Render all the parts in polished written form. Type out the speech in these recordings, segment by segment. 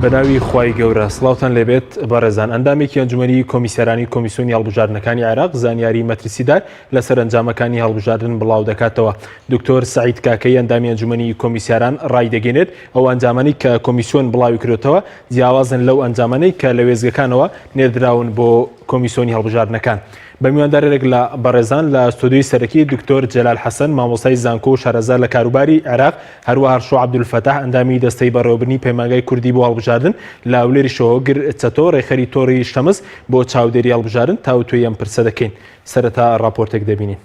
بەناوی خوای گەورە سڵاوتان لێبێت بەڕێزان. ئەندامێکی ئەنجومەنی کۆمیسیارانی کۆمیسیۆنی هەڵبژاردنەکانی عێراق زانیاری مەترسیدار لەسەر ئەنجامەکانی هەڵبژاردن بڵاو دەکاتەوە. دکتۆر سەعید کاکەی ئەندامی ئەنجومەنی کۆمیسیاران ڕای دەگەنێت ئەو ئەنجامانەی کە کۆمیسیۆن بڵاوی کردوتەوە جیاوازن لەو ئەنجامانەی کە لە وێزگەکانەوە نێردراون بۆ کۆمیسیۆنی هەڵبژاردنەکان. بە میواندارێک لە بەڕێزان لە ستودیۆی سەرەکی دکتۆر جەلال حەسەن مامۆستای زانکۆ و شارەزار لە کاروباری عێراق، هەروەها ڕشۆ عەبدولفەتاح ئەندامی دەستەی بەڕێوەبردننی پەیمانگای کوردی بۆ هەڵبژاردن لە ئەولێریشەوە گر چەتۆ ڕێخەری تۆڕی شەمس بۆ چاودێری هەڵبژاردن تاوتوێی ئەم پرسە دەکەین. سەرەتا راپۆرتێک دەبینین.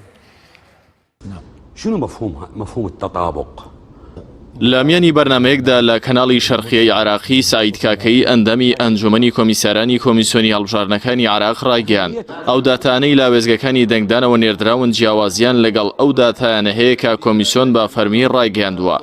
شنو مفهوم التطابق؟ لە میانی بەرنامەیەکدا لە کەناڵی شەرقیەی عراقی سعید کاکەی ئەندەمی ئەنجومەنی کۆمیسیارانی کۆمیسیۆنی هەڵبژاردنەکانی عراق ڕایگەیاند ئەو داتانەی لا وێزگەکانی دەنگدانەوە نێردراون جیاوازیان لەگەڵ ئەو داتایانە هەیە کە کۆمیسیۆن بە فەرمی ڕایگەیاندووە.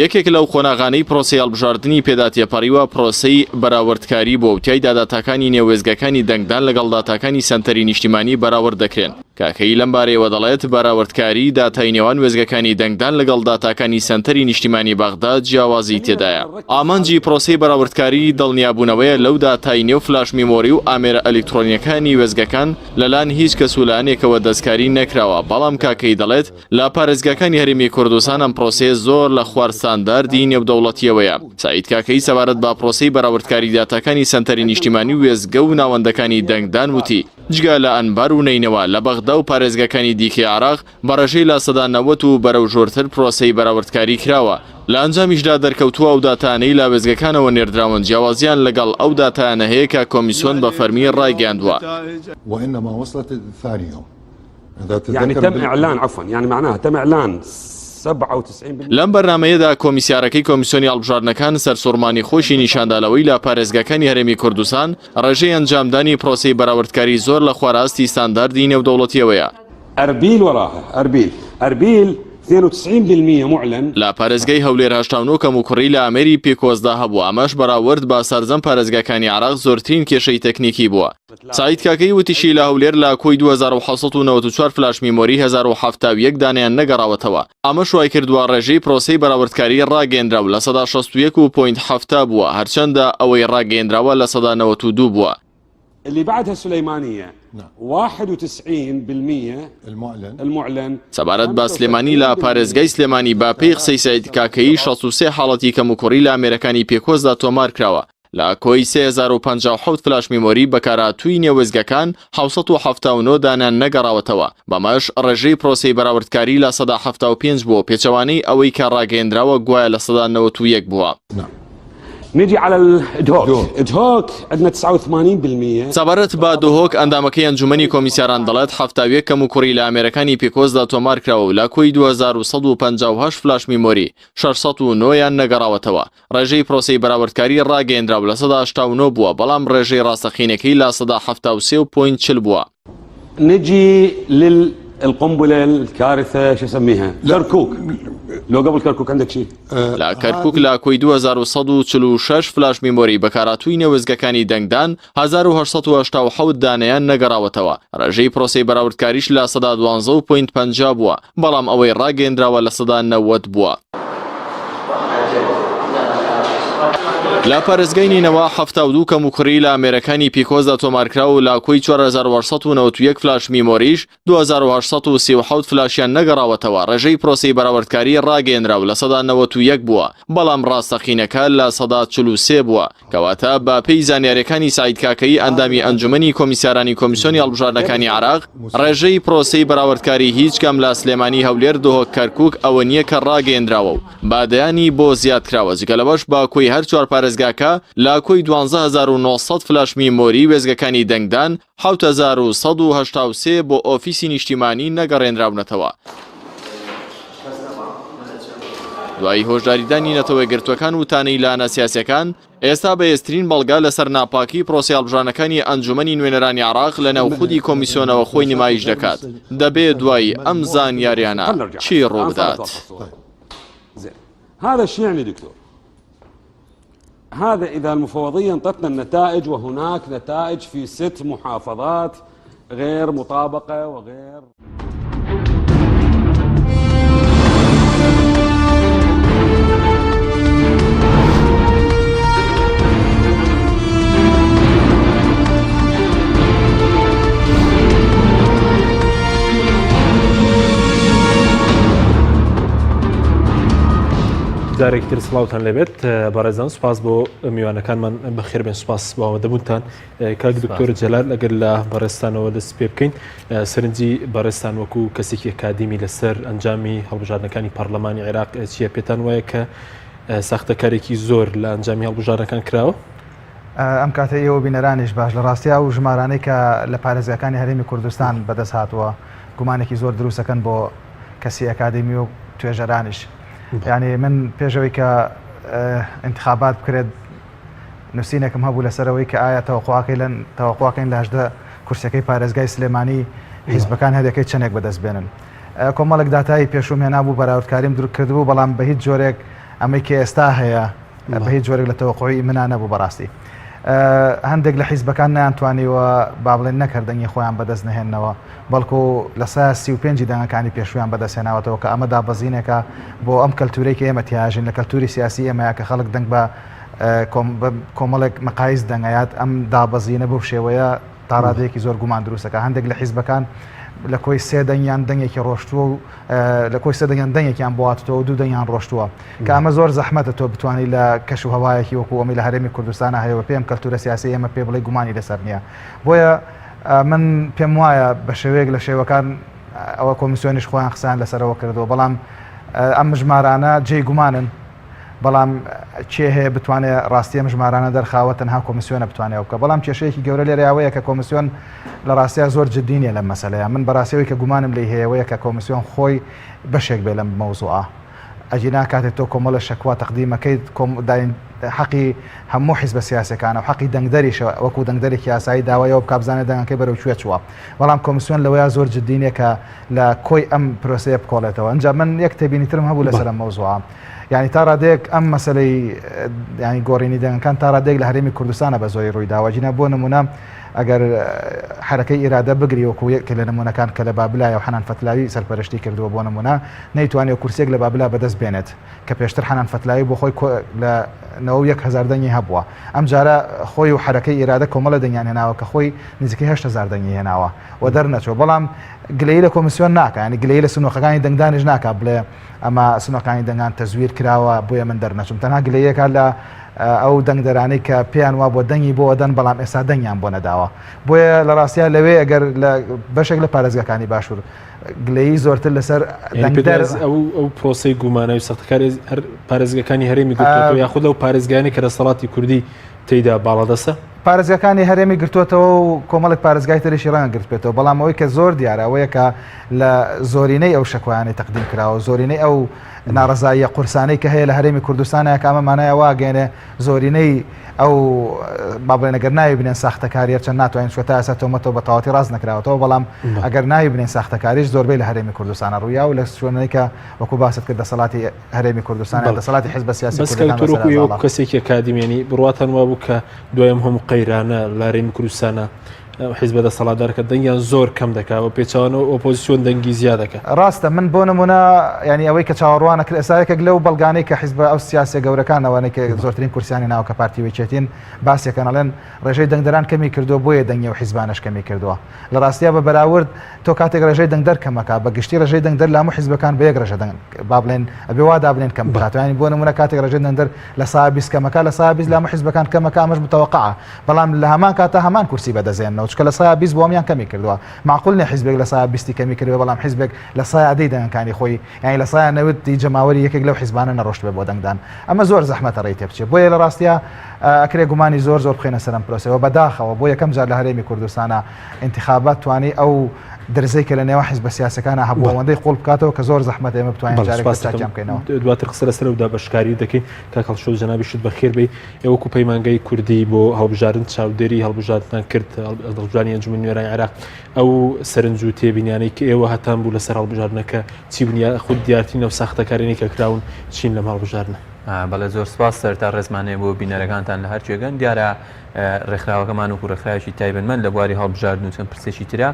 یەکێک لەو خۆناغانەی پرۆسەی هەڵبژاردننی پێداتێپەڕیوە پرۆسەی بەراوردکاری بۆ وتیایدا داتاکانی نێوێزگەکانی دەنگدان لەگەڵ داتاکانی سەنتەری نیشتیمانی بەراورد دەکرێن. کاکەی لەم بارەیەوە دەڵێت بەراوردکاری داتای نێوان وێزگەکانی دەنگدان لەگەڵ داتاکانی سەنتەری نیشتیمانی بەغدا جیاوازی تێدایە. ئامانجی پرۆسەی بەراوردکاری دڵنیابوونەوەیە لەو داتای نێو فلاش میمۆری و ئامێرە ئەلکترۆنیەکانی وێزگەکان لەلایەن هیچ کەسولانێکەوە دەستکاری نەکراوە. بەڵام کاکەی دەڵێت لا پارێزگاکانی هەرێمی کوردستان ئەم پرۆسەیە زۆر لە خواردستانداردی نێودەوڵەتیەوەیە. سعید کاکەی سەبارەت با پرۆسەی بەراوردکاری داتاکانی سەنتەری نیشتیمانی و وێزگە و ناوەندەکانی دەنگدان وتی جگا لە ئەنبار و نینەوە لە بەغدا و پارێزگەکانی دیکەی عراق بەڕێژەی لە سەدا 90 و بەرەو ژۆرتر پرۆسەی بەراوردکاری کراوە. لە ئەنجامیشدا دەرکەوتووە ئەو داتانەی لا وێزگەکانەوە نێردراون جیاوازیان لەگەڵ ئەو داتانە هەیە کە کۆمیسیۆن بە فەرمی ڕایگەیاندووە. يعني تم إعلان عفوا يعني معناها تم إعلان 97%. لەم بەرنامەیەدا کۆمیسیارەکەی کۆمیسیۆنی هەڵبژاردنەکان سەرسوڕمانی خۆشی نیشاندالەوەی لە پارێزگەکانی هەرێمی کوردستان ڕێژەی ئەنجامدانی پرۆسەی بەراوردکاری زۆر لە خواراستی ستانداردی نێودەوڵەتیەوەیە. ئەربیل وراها ئەربیل 92% معلن. لا پارێزگای هەولێر 89 کەم و کوڕی لە ئەمێری پێکۆزدا هەبوو. ئەمەش بەراورد با سەرجەم پارێزگاکانی عراق زۆرترین کێشەی تەکنیکی بووە. سعید کاکەی وتیشی لە هەولێر لە کۆی 2794 فلاش میمۆری 1071 دانیان نەگەڕاوەتەوە. ئەمەش وای کردووە ڕێژەی پرۆسەی بەراوردکاری ڕاگەیەندراو لە 61.7 بووە، هەرچەندە ئەوەی ڕاگەیەندراوە لە 92 بووە. اللي بعدها سليمانية 91% المعلن. سەبارەت با سلێمانی لە پارێزگای سلێمانی با پێی قسەی سعید کاکەی 63 حاڵەتی کەم و کوڕی لە ئامێرەکانی پێکۆزدا تۆمار کراوە. لە کۆی 3057 فلاش میمۆری بەکارهاتووی نێوێزگەکان 779 دانیان نەگەڕاوەتەوە. بەمەش ڕێژەی پرۆسەی بەراوردکاری لە 175 بووە، پێچەوانەی ئەوەی کە ڕاگەیەندراوە گوایە لە 91 بووە. نجي على الادهوك عندنا 89%. سەبارەت با دهۆک ئەندامەکەی ئەنجومەنی کۆمیسیاران دەڵێت 71 کەم و کوڕی لە ئامێرەکانی پێکۆزدا تۆمار کراوە و لە کۆی 2158 فلاش میمۆری 609یان نەگەڕاوەتەوە. ڕێژەی پرۆسەی بەراوردکاری ڕاگەیەندراو لە 189 بووە، بەڵام ڕێژەی ڕاستەقینەکەی لە 173.40 بووە. نجي القنبلة الكارثة شو اسميها؟ كركوك. لو قبل كركوك عندك شيء؟ لا كركوك لا كوي 2146 فلاش میمۆری بەکارهاتووی نێوێزگەکانی دەنگدان 1887 دانیان نەگەڕاوەتەوە. ڕێژەی پرۆسەی بەراوردکاریش لە 112.50 بووە، بەڵام ئەوەی ڕاگەیەندراوە لە 190 بووە. لا پارێزگای نینەوە 72 کەم و کوڕی لە ئامێرەکانی پیکۆزدا تۆمارکراوە و لا کۆی 4891 فلاش میمۆریش 2837 فلاشیان نەگەڕاوەتەوە. ڕێژەی پرۆسەی بەراوردکاری ڕاگەیەندراو لە 191 بووە، بەڵام ڕاستەقینەکە لە 143 بووە. کەواتە با پێی زانیاریەکانی سعید کاکەی ئەندامی ئەنجومەنی کۆمیسیارانی کۆمیسیۆنی هەڵبژاردنەکانی عراق ڕێژەی پرۆسەی بەراوردکاری هیچ کەم لە سلێمانی هەولێر دهۆک کەرکووک ئەوە نییە کە ڕاگەیەندراوە و بادەیانی بۆ زیاد کراوە. جگە لەوەش با کۆی هەر چوار پارێزگاکە لا کۆی 12900 فلاش میمۆری وێزگەکانی دەنگدان 7183 بۆ ئۆفیسی نیشتیمانی نەگەڕێنراونەتەوە. دوای هۆشداریدانی نەتەوە گرتوەکان و تانەی لانە سیاسیەکان، ئێستا بەهێزترین بەڵگا لەسەر ناپاکی پرۆسەی هەڵبژاردنەکانی ئەنجومەنی نوێنەرانی عراق لە نێوخودی کۆمیسیۆنەوە خۆی نمایش دەکات. دەبێت دوای ئەم زانیاریانە چی ڕوو بدات؟ هذا الشيء يعني دكتور هذا إذا المفوضية انطتنا النتائج وهناك نتائج في 6 محافظات غير مطابقة وغير جارێکتر سڵاوتان لەبێت بەڕێزان سوپاس بۆ میوانەکانمان بەخێربێن سوپاس بەوەدەبوونتان کاک دکتۆر جەلال ئەگەر لە بەڕێستانەوە دەست پێ بکەین سەرنجی بەڕێستان وەکو کەسێکی ئەکادیمی لەسەر ئەنجامی هەڵبژاردنەکانی پەرلەمانی عێراق چیە پێتان وایە کە ساختەکارێکی زۆر لە ئەنجامی هەڵبژاردنەکان کراوە؟ ئەم کاتە ئێوە بینەرانیش باش لە ڕاستیا و ژمارانەی کە لە پارێزگاکانی هەرێمی کوردستان بەدەست هاتووە گومانێکی زۆر دروستەکەن بۆ کەسی ئەکادمی و توێژەرانیش. یعنی من پێشەوەی کە انتخابات بکرێت نووسینێکم هەبوو لەسەرەوەی کە ئایا تەوەقواکەین لە 18 کورسەکەی پارێزگای سلێمانی حیزبەکان هەرێکەی چەندێک بەدەست بێنن. کۆمەڵێک داتایی پێشومێنا بوو بەراوردکاریم دروست کردبوو بەڵام بە هیچ جۆرێک ئەمەی کە ئێستا هەیە بە هیچ جۆرێک لە تەوەقعی منە نەبوو بەڕاستی. هەندێک لە حیزبەکان نەیانتوانیوە با بڵێن نەکردنی خۆیان بەدەست نهێننەوە بەڵکو لە 35 دەنگەکانی پێشویان بەدەستێناوەتەوە کە ئەمە دابەزینێکە بۆ ئەم کەلتورەی کە ئێمە تیاژین لە کەلتوری سیاسی ئێمەیە کە خەڵک دەنگ بە کۆمەڵێک مەقایز دەنگایات ئەم دابەزینە بەو شێوەیە تا ڕادەیەکی زۆر گومان دروستەکە. هەندێک لە حیزبەکان لە کۆی سێ دەنگیان دەنگێکی ڕۆشتووە و لە کۆی سێ دەنگیان دەنگێکیان بۆاتەوە و دوو دەنگیان ڕۆشتووە کە ئەمە زۆر زەحمەتە تۆ بتوانانی لە کەش و هەوایەکی وەکو ئەمی لە هەرێمی کوردستانە هەیەوە پێم کەلتورە سیاسی ئێمە پێ بڵێ گومانی لەسەر نییە. بۆیە من پێم وایە بە شێوەیەک لە شێوەکان ئەوە کۆمیسیۆنیش خۆیان قسەیان لەسەرەوە کردەوە بەڵام ئەم ژمارانە جێی گومانن بەڵام چێ هەیە بتوانێت ڕاستی ئەم ژمارانە دەرخاوە تەنها کۆمیسیۆنە بتوانێت بکە بەڵام کێشەیەکی گەورە لێرەوەیە کە کۆمیسیۆن لە ڕاستیا زۆر جددینیە لەم مەسەلەیە. من بەڕاستیەوەی کە گومانم لێ هەیەوەیە کە کۆمیسیۆن خۆی بەشێک بێ لەم مەوزوعە ئەجینا کاتێک تۆ کۆمەڵە شەکوا تەقدیمەکەیت حەقی هەموو حیزبە سیاسەکانە و حەقی دەنگدەریشە وەکو دەنگدەرێکی یاسایی داوایەوە بکابزانێت دەنگەکەی بەرەو کوێ چووە بەڵام کۆمیسیۆن لەوەیە زۆر جددینێ کە لە کۆی ئەم پرۆسەیە بکۆڵێتەوە. ئەنجا من یەک تێبینیترم هەبوو لەسەر ئەم مەوزوعە یعنی تا ڕادەیەک ئەم مەسلەی ینی گۆڕینی دەنگەکان تا ڕادێک لە هەرێمی کوردستانە بە زۆری ڕووی داواجینە بۆ نمونە ئەگەر حرەکەی ئیرادە بگری وەکو یەک لە نمونونەکان کە لە بابلایە و حەنان فەتلاوی سەرپەرشتی کردووە بۆ نمونە نەیتوانێت کورسێک لە بابلا بەدەست بێنێت کە پێشتر حەنان فەتلاوی بۆ خۆی لە 9,000 دەنگی هەبووە. ئەم جارە خۆی و حرەکەی ئیرادە کۆمەڵە دەنگیان هێناوە کە خۆی نزیکەی 8,000 دەنگی هێناوە و دەرنەچوە بەڵام گلەیی لە کۆمیسیۆن ناکە ینی گلەیی لە سنووخەکانی دەنگدانیش ناکە بڵێ ئەمە سنووەکانی دەنگان تەزویر کراوە بۆیە من دەرنەچوم تەنها گلەیەکە لە ئەو دەنگدەرانەی کە پێیان وا بۆ دەنگی بۆ دەن بەڵام ئێستا دەنگیان بۆ نەداوە. بۆیە لە ڕاستیا لەوێ ئەگەر لە بەشێک لە پارێزگاکانی باشوور گلەیی زۆرتر لەسەر ئەو پرۆسی گومانە و سەختەکاری هەر پارێزگەکانی هەرێمی گرتووە یاخود ئەو پارێزگانی کە لە سەڵاتی کوردی تێیدا باڵەدەسە پارێزگاکانی هەرێمی گرتووەتەوە و کۆمەڵێک پارێزگای تریشی ڕەنگە گرت بێتەوە بەڵام ئەوەی کە زۆر دیارە ئەوەیە کە لە زۆرینەی ئەو شەکوایانی تەقدیم کراوە زۆرینەی ئەو ناڕزاییە قورسانەی کە هەیە لە هەرێمی کوردستانە کە ئەمە مانایە واگەێنێ زۆرینەی ئەو بابڵێنەگەر ناوی بنێن ساختەکاری چەند ناتوانین چوە تا ئێستا تۆمەتەوە بە تەواتی ڕاست نەکراوەتەوە بەڵام ئەگەر ناوی بنێن ساختەکاریش زۆربەی لە هەرێمی کوردستانە ڕوویا و لە شوێنەی کە وەکو باست کرد دەسەڵاتی هەرێمی کوردستان دەسەڵاتی حیزبە سیاسی کوردستان کەسێکی ئەکادیمیانی بڕاتان وا بوو کە دوایەم هەموو قەیرانە لە هەرێمی کوردستانە حیزبە دەسەڵاتدارکە دەنگیان زۆر کەم دەکات و پێچوانەوە ئۆپۆزیسیۆن دەنگی زیاد دەکات. ڕاستە من بۆ نمونە ینی ئەوەی کە چاوەڕوانە کرد ئێسایەکێک لەو بەڵگانەی کە حیزبە ئەو سیاسە گەورەکانەوەی کە زۆرترین کورسیانی ناوە کە پارتی وێچێتین باسیەکەن ئەڵێن ڕێژەی دەنگدەران کەمی کردو بۆیە دەنگی و حیزبانش کەمی کردووە. لە ڕاستیا بە بەراورد تۆ کاتێک ڕێژەی دەنگدەر کەمەکە بە گشتی ڕێژەی دەنگدەر لە هەموو حیزبەکان بە یەک ڕێژە با بڵێن ئەبێ وا دابنێن کەم بکاتوانین بۆ نمونە کاتێک ڕێژەی دەنگدەر لە ساعە 20 کەمەکە لە ساعە 20 لە هەموو حیزبەکان کەمەکە ئەمەش متەوەقعە بەڵام لە هەمان کاتە هەمان کورسی بەدەزێنەوە چکە لە ساعە 20 بۆمیان کەمی کردووە معقول نیە حیزبێک لە ساعە 20 کەمی کردووە بەڵام حیزبێک لە ساعە عەدەی دەنگەکانی خۆی یعنی لە ساعە 90 جەماوەری یەکێک لەو حیزبانە نەڕۆشت بێ بۆ دەنگدان ئەمە زۆر زەحمەتە ڕێی تێ بچێت بۆیە لە ڕاستیا ئەکرێ گومانی زۆر بخێنە سەر ئەم پرۆسەوە بەداخەوە بۆ یەکەم جار لە هەرێمی کوردستانە انتخابات توانی ئەو دەرزەی کە لە نێوە حیزبە سیاسەکانە هەبوو ئەوەندەی قوڵ بکاتەوە کە زۆر زەحمەت ئێمە بتوانین جارێک چاکیان بکەینەوە. دواتر قسە لەسەرەوەدا بەشکاری دەکەین تا کەڵشۆ جەنابیشت بەخێر بێ ئێوەکو پەیمانگای کوردی بۆ هەڵبژاردن چاودێری هەڵبژاردنان کرد هەڵبژاردنی ئەنجومەنی نوێرانی عێراق ئەو سەرنج و تێبینیانەی کە ئێوە هەتان بوو لەسەر هەڵبژاردنەکە چی بنیا خود دیارترینە و ساختەکارێنی کە کراون چین لەم هەڵبژاردنە. بەڵێ زۆر سپاس سەرتا ڕێزمانەیە بۆ بینەرەکانتان لە هەر کوێگەن دیارە ڕێکخراوەکەمان وەکو ڕێکخراوێکی تایبەتمەند لە بواری هەڵبژاردن و چەند پرسێکی ترە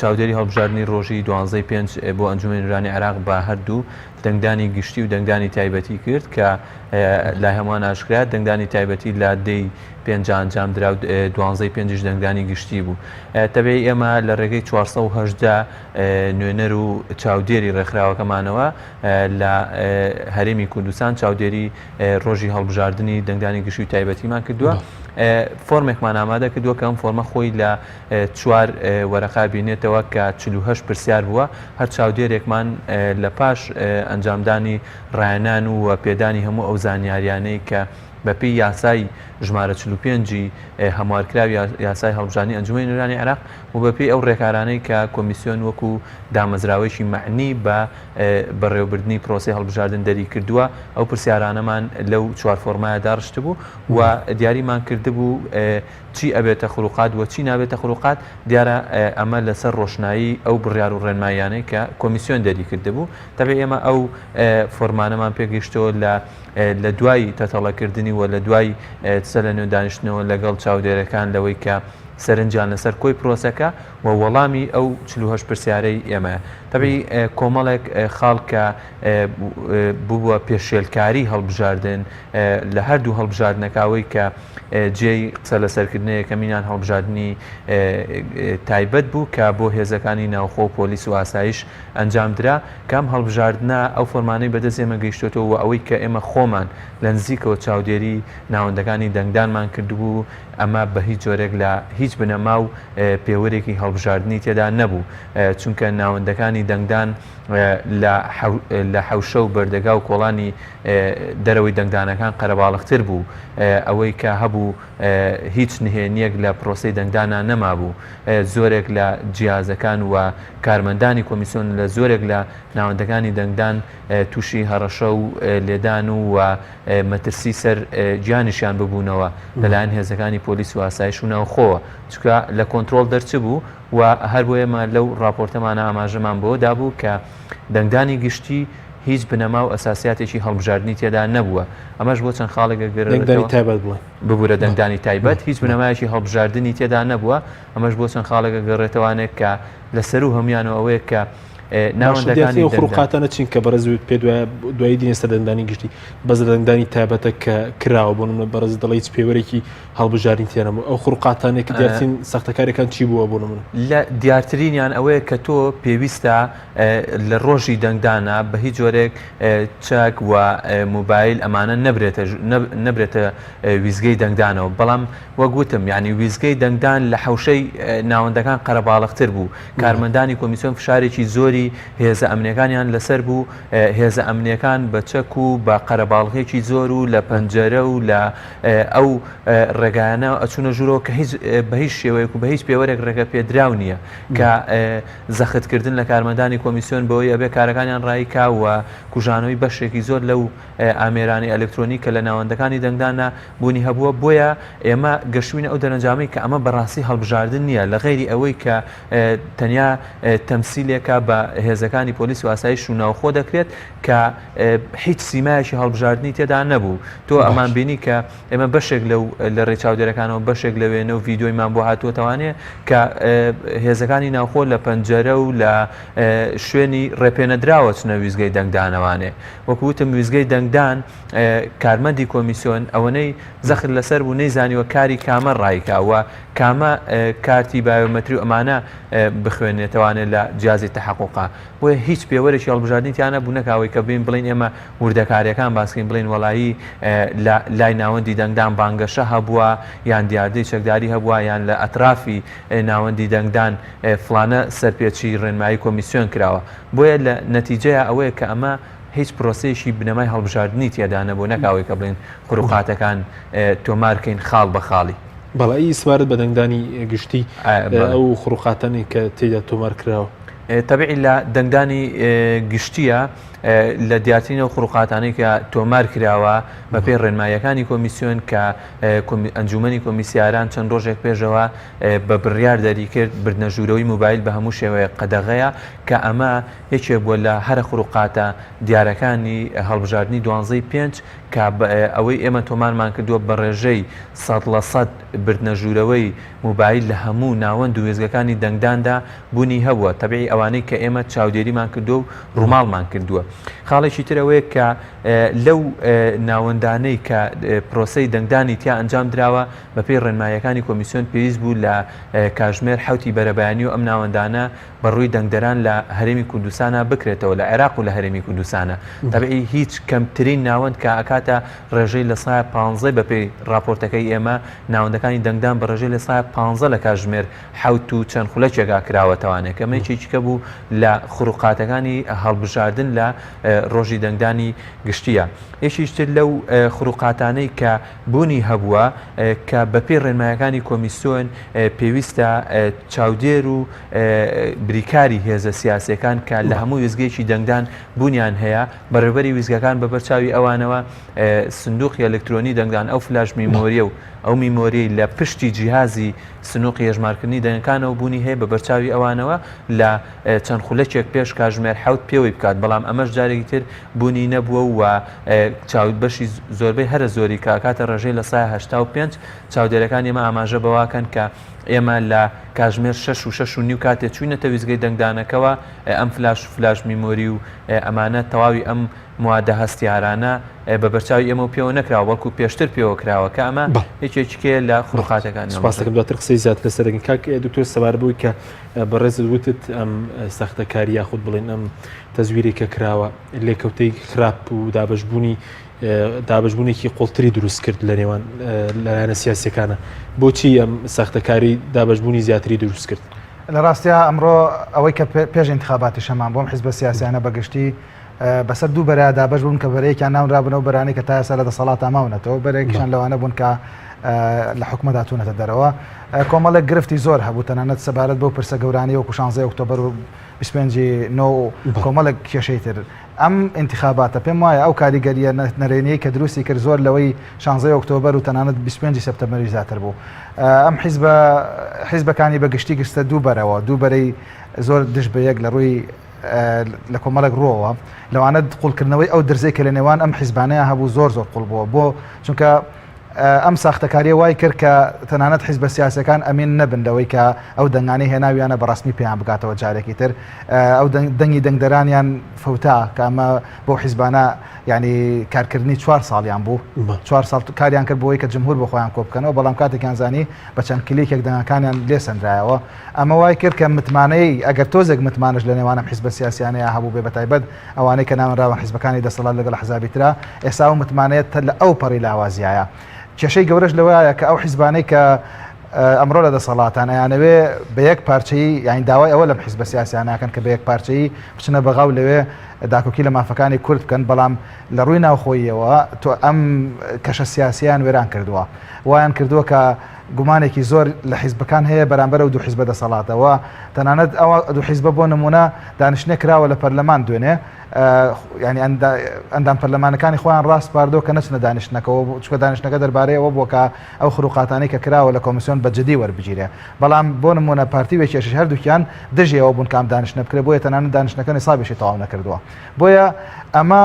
چاودێری هەڵبژاردننی ڕۆژی 12/5 بۆ ئەنجومەنی نوێرانی عێراق بە هەردوو دەنگدانی گشتی و دەنگدانی تایبەتی کرد کە لای هەمووان ئاشکرا دەنگدانی تایبەتی لا دەی 5 ئەنجام درا و 12/5 دەنگدانی گشتی بوو. تەبێ ئێمە لە ڕێگەی 418 نوێنەر و چاودێری ڕێکخراوەکەمانەوە لە هەرێمی کوردستان چاودێری ڕۆژی هەڵبژاردننی دەنگدانی گشتی و تایبەتیمان کردووە. فۆرمێکمان ئامادە کردووە کە ئەم فۆرمە خۆی لە 4 وەرەقا بینێتەوە کە 48 پرسیار بووە هەر چاودێرێکمان لە پاش ئەنجامدانی ڕایەنان و پێدانی هەموو ئەو زانیاریانەی کە بەپی یاسای ژمارە 45 هەموارکراوی یاسای هەڵبژاردننی ئەنجومەنی نوێرانی عێراق و بەپی ئەو ڕێکارانەی کە کۆمیسیۆن وەکو دامەزراوەیەکی معنی بە بەڕێوەبردننی پرۆسی هەڵبژاردن دەری کردووە ئەو پرسیارانەمان لەو 4 فۆرمایە داڕشت بوو و دیاریمان کردبوو چی ئەبێتە خولوقات و چی نابێتە خولوقات دیارە ئەمە لەسەر ڕۆشنایی ئەو بڕیار و ڕێنماییانەی کە کۆمیسیۆن دەری کردبوو تەبێ ئێمە ئەو فۆرمانەمان پێگەیشتەوە لە دوای تەتەڵەکردنی و لە دوای سە لە نوێ دانیشتنەوە لەگەڵ چاودێرەکان لەوەی کە سەرنجیان لەسەر کۆی پرۆسەکە و وەڵامی ئەو 48 پرسیارەی ئێمە تەبی کۆمەڵێک خاڵ کە بووە پێشێلکاری هەڵبژاردن لە هەردوو هەڵبژاردنەکەوەی کە جێی قسە لەسەرکردنەیە کەمینان هەڵبژاردننی تایبەت بوو کە بۆ هێزەکانی ناوخۆ پۆلیس و ئاسایش ئەنجام درا کام هەڵبژاردنە ئەو فۆرمانەی بەدەست ئێمە گەیشتێتەوە و ئەوەی کە ئێمە خۆمان لە نزیکەوە چاودێری ناوەندەکانی دەنگدانمان کردبوو ئەمە بە هیچ جۆرێک لە هیچ بنەما و پێوەرێکی هەڵبژاردننی تێدا نەبوو چونکە ناوەندەکانی دەنگدان لە حەوشە و بەردەگا و کۆڵانی دەرەوەی دەنگدانەکان قەرەباڵغتر بوو ئەوەی کە هەبوو هیچ نهێنیەک لە پرۆسەی دەنگدانە نەما بوو زۆرێک لە جیازەکان و کارمەندانی کۆمیسیۆن لە زۆرێک لە ناوەندەکانی دەنگدان تووشی هەڕەشە و لێدان و مەترسی سەر گیانیشیان ببوونەوە لەلایەن هێزەکانی پۆلیس و ئاسایش و ناوخۆوە چکە لە کۆنتترۆل دەرچ بوو و هەر بۆ ئێمە لەو راپۆرتەمانە ئاماژەمان بۆ دابوو کە دەنگدانی گشتی هیچ بنەما و ئەساسیاتێکی هەڵبژاردننی تێدا نەبووە ئەمەش بۆ چەند خاڵێک ببوورە دەنگدانی تایبەت هیچ بنەمایەکی هەڵبژاردننی تێدا نەبووە ئەمەش بۆ چەند خاڵێکە گەڕێتەوانێک کە لەسەر و هەمویانەوە ئەوەیە کە ناوەندەکانی خڕوقاتانە چین کە بەرز پێ دوایی دینێستە دەنگدانی گشتی بەز دەنگدانی تایبەتە کە کراوە بۆ منە بەرز دەڵی هیچ پێوەرێکی هەڵبژاردننی تێنەبوو ئەو خڕوقاتانێک کە دیارترین سەختەکارەکان چی بووە بۆ من لە دیارترینیان ئەوەیە کە تۆ پێویستە لە ڕۆژی دەنگدانە بە هیچ جۆرێک چاک و موبایل ئەمانە نەبرێتە ویزگەی دەنگدانەوە بەڵام وەگوتم یعنی ویزگەی دەنگدان لە حەوشەی ناوەندەکان قەرەباڵغتر بوو کارمەندانی کۆمیسیۆن فشارێکی زۆری هێزە ئەمنیەکانیان لەسەر بوو هێزە ئەمنیەکان بە چەک و بە قەرەباڵغێکی زۆر و لە پەنجەرە و لە ئەو ڕێگایانە ئەچوونە ژوورەوە کە بە هیچ شێوەیەک و بە هیچ پێوەرێک ڕێگە پێدراو نییە کە زەختکردن لە کارمەندانی کۆمیسیۆن بەوەی ئەبێ کارەکانیان ڕایکا و کوژانەوەی بەشێکی زۆر لەو ئامێرانی ئەلکترۆنیکە لە ناوەندەکانی دەنگدانە بوونی هەبووە بۆیە ئێمە گەشتوینە ئەو دەرەنجامی کە ئەمە بەڕاستی هەڵبژاردن نییە لە غێری ئەوەی کە تەنیا تەمسیلێکە بە هێزەکانی پۆلیس و ئاسایش و ناوخۆ دەکرێت کە هیچ سیمایەکی هەڵبژاردننی تێدا نەبوو تۆ ئەمان بینی کە ئێمە بەشێک لە ڕێچاودێرەکانەوە بەشێک لە وێنە و ڤیددیۆیمان بۆ هاتووەتەوانێ کە هێزەکانی ناوخۆ لە پەنجەرە و لە شوێنی ڕێپێنەدراوە چنە ویزگەی دەنگدانەوانێ وەکوتم ویزگەی دەنگدان کارمەندی کۆمیسیۆن ئەوەنەی زەخت لەسەر بوو نەیزانیوە کاری کامە ڕایکاوە کامە کارتی بایۆمەتری و ئەمانە بخوێنێتەوانێت لە جیازی تەحقوقا بۆیە هیچ پێوەرێکی هەڵبژاردننی تیانە بوو نەکاوەی کە بین بڵین ئێمە وردەکاریەکان باسکەین بڵین وەڵایی لای ناوەندی دەنگدان بانگەشە هەبووە یان دیاردەی چەکداری هەبووە یان لە ئەطرافی ناوەندی دەنگدان فلانە سەرپێچی ڕێنمایی کۆمیسیۆن کراوە بۆیە لە نەتیجەیە ئەوەیە کە ئەمە هیچ پرۆسەیەشی بنەمای هەڵبژاردننی تێدا نەبوو نەکاوەی کە بڵین خروقاتەکان تۆمارکەین خاڵ بە خاڵی بەڵی سوارت بە دەنگدانی گشتی ئەو خڕوقاتانی کە تێدا تۆمار کراوە تەبعی لە دەنگدانی گشتیە لە دیاترینە و خوڕقاتانەی کە تۆمار کراوە بە پێی ڕێنماییەکانی کۆمیسیۆن کە ئەنجومەنی کۆمیسیاران چەند ڕۆژێک پێشەوە بە بڕیار دەری کرد بردنەژوورەوەی موبایل بە هەموو شێوەیە قەدەغەیە کە ئەمە یەکێک بووە لە هەرە خوڕقاتە دیارەکانی هەڵبژاردننی 12/5 کە ئەوەی ئێمە تۆمارمان کردووە بە ڕێژەی 100% بردنەژوورەوەی موبایل لە هەموو ناوەند و وێزگەکانی دەنگداندا بوونی هەبووە تەبیعی ئەوانەی کە ئێمە چاودێریمان کردو و ڕووماڵمان کردووە. خاڵێکی ترەوەیە کە لەو ناوەندانەی کە پرۆسەی دەنگدانی تیا ئەنجام دراوە بە پێی ڕێنماییەکانی کۆمیسیۆن پێویست بوو لە کاژمێر حوتی بەرەبایانی و ئەم ناوەندانە بەڕووی دەنگدەران لە هەرێمی کوردستانە بکرێتەوە لە عێراق و لە هەرێمی کوردستانە. تەبیعی هیچ کەمترین ناوەند کە ئەکاتە ڕێژەی لە 15 بە پێی راپۆرتەکەی ئێمە ناوەندەکانی دەنگدان بە ڕێژەی لە 15 لە کاژمێر حوت و چەند خولەکێکا کراوەتەوانێت کە مەیەکێکە بوو لە خوڕقاتەکانی هەڵبژاردن لە ڕۆژی دەنگدانی گشتیە. یەکیشتر لەو خوڕقاتانەی کە بوونی هەبووە کە بە پێی ڕێنمایەکانی کۆمیسیۆن پێویستە چاودێر و بریکاری هێزە سیاسیەکان کە لە هەموو وێزگەیەکی دەنگدان بوونیان هەیە بەڕێوەبەری ویزگەکان بە بەرچاوی ئەوانەوە سندوقی ئەلکترۆنی دەنگدان ئەو فلاش میمۆریە و ئەو میمۆری لە پشتی جیهازی سنووقی هێژمارکردنی دەنگەکانەوە بوونی هەیە بە بەرچاوی ئەوانەوە لە چەند خولەکێک پێش کاژمێر حوت پێوەی بکات بەڵام ئەمەش جارێکی تر بوونی نەبووە و چاود بەشی زۆربەی هەرە زۆری کاکاتە ڕێژەی لە 85 چاودێرەکان ئێمە ئاماژە بەواکەن کە ئێمە لە کاژمێر 6 کاتێک چوینەتە ویزگەی دەنگدانەکەەوە ئەم فلاش میمۆری و ئەمانە تەواوی ئەم موادە هەستیارانە بە بەرچاوی ئێمە و پێوە نەکراوە وەکو پێشتر پێوە کراوە کە ئەمە یەکێکێ لە خوڕقاتەکانی. سپاسەکەم دواتر قسەی زیات لەسەرگەن کاک دکتۆر سەبار بووی کە بەڕێزت وتت ئەم سەختەکاری یاخود بڵێن ئەم تەزویری کە کراوە لێکەوتەی خراپ و دابەشبوونێکی قوڵتری دروست کرد لە نێوان لایەنە سیاسیەکانە بۆچی ئەم سەختەکاری دابەشبوونی زیاتری دروست کرد؟ لە ڕاستیە ئەمڕۆ ئەوەی کە پێش انتخاباتی شەمان بۆم حیزبە سیاسیانە بەگشتی بەسەر دوو بەرە دابەش بوون کە بەرەیەکیان ناونرابنەوە بەرانی کە تا ئێستا لە دەسەڵات ئاماونەتەوە بەرێکیان لەوانە بوون کە لە حکومەدا تونەتە دەرەوە کۆمەڵێک گرفتی زۆر هەبوو تەنانەت سەبارەت بۆ پرسە گەورانی وەکو 16 ئۆکتۆبەر و 25 کۆمەڵێک کێشەی تر ئەم انتخاباتە پێم وایە ئەو کاریگەریە نەرێنەیە کە دروستی کرد زۆر لەوەی 16 ئۆکتۆبەر و تەنانەت 25 سەپتەمبەری زیاتر بوو. ئەم حیزبەکانی بەگشتی گشتە دوو بەرەوە دوو بەرەی زۆر دش بە یەک لە ڕووی لە کۆمەڵێک ڕۆوە لەوانە قوڵکردنەوەی ئەو دەرزەی کە لە نێوان ئەم حیزبانەیە هەبوو زۆر قوڵ بووە بۆ چونکە ئەم ساختەکاریە وای کرد کە تەنانەت حیزبە سیاسەکان ئەمین نەبن لەوەی کە ئەو دەنگانی هێناویانە بەڕاستمی پێیان بکاتەوە جارێکی تر ئەو دەنگی دەنگدەرانیان فەوتا کە ئەمە بۆ حیزبانە ینی کارکردنی 4 ساڵیان بوو 4 ساڵ کاریان کرد بۆی کە جمهور بۆ خۆیان کۆ بکەنەوە بەڵام کاتێکیان زانی بە چەند کلیکێک دەنگەکانیان لێ سەندرایەوە ئەمە وای کرد کە متمانەی ئەگەر تۆزێک متمانش لە نێوانم حیزبە سیاسیانەیە هەبوو بێ بەتایبەت ئەوانەی کە ناونراوە حیزبەکانی دەسەڵات لەگەڵ حزابی ترا ئێستا و متمانەیە لە ئەو پەڕی لاوازیایە کێشەی گەورەش لەوەیە کە ئەو حیزبانەی کە ئەمڕۆ لە دەسەڵاتانە یانەوێ بە یەک پارچەی یانی داوای ئەوە لە حیزبە سیاسیانەکەن کە بە یەک پارچەی بچنە بەغاو لەوێ داکۆکی لە مافەکانی کورد بکەن بەڵام لە ڕووی ناوخۆیەوە تۆ ئەم کەشە سیاسیان وێران کردووە وایان کردووە کە گومانێکی زۆر لە حیزبەکان هەیە بەرامبەر و دوو حیزبە دەسەڵاتەوە تەنانەت ئەوە دوو حیزبە بۆ نمونە دانیشتنێ کراوە لە پەرلەمان دوێنێ ینی ئەندام پەرلەمانەکانی خۆیان ڕاست پاردۆ کە نەچنە دانیشتنەکەەوە چکە دانیشتەکە دەربارەیەوە بۆ کە ئەو خروقاتانی کە کراوە لە کۆمیسیۆن بەجددی وەربگیرێ بەڵام بۆ نمونە پارتی وێکێشش هەردووکیان دژیەوە بوون کام دانیشتنە بکرێت بۆیە تەنانەت دانیشتەکە حسابیشی تەواو نەکردووە بۆیە ئەمە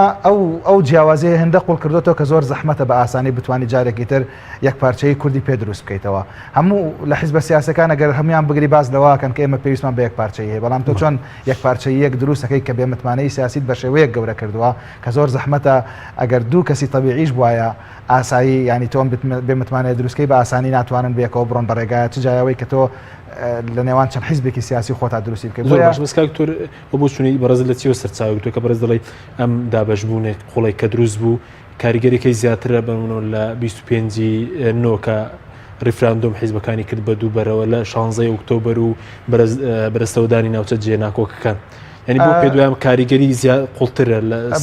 ئەو جیاوازەیە هێندە قوڵ کردوەوە کە زۆر زەحمەتە بە ئاسانی بتوانانی جارێکی تر یەک پارچەی کوردی پێ دروست بکەیتەوە هەموو لە حیزبە سیاسەکان ئەگەر هەمویان بگری باز لەوەکەن کە ئێمە پێویستمان بە یەک پارچەی هەیە بەڵام تۆ چۆن یەک پارچەی یەک دروستەکەی کە بێ متمانەی سیاسیت بە شێوەیەک گەورە کردووە کە زۆر زەحمەتە ئەگەر دوو کەسی تەبیعیش بواە ئاسایی ینی تۆم بێ متمانەیە دروستکەی بە ئاسانی ناتوانن بێکەوە بڕۆن بەڕێگایە چ جایەوەی کە تۆ لە نێوان چەند حیزبێکی سیاسی خۆتا دروستی بکەیت بەسکتۆر بۆ چونی بەڕێز لە چیوە سەرچاوی تۆ کە بەرز دەڵێ ئەم دابەشبوونێک قوڵی کە دروست بوو کاریگەریەکەی زیاترە بەمونەوە لە 25 نۆکە ریفراندۆم حیزبەکانی کرد بە دوو بەرەوە لە 16 ئۆکتۆبەر و بەرزتەوەدانی ناوچە جێناکۆکەکان ینی بۆ پێ دوام کاریگەری زیاد قوڵترە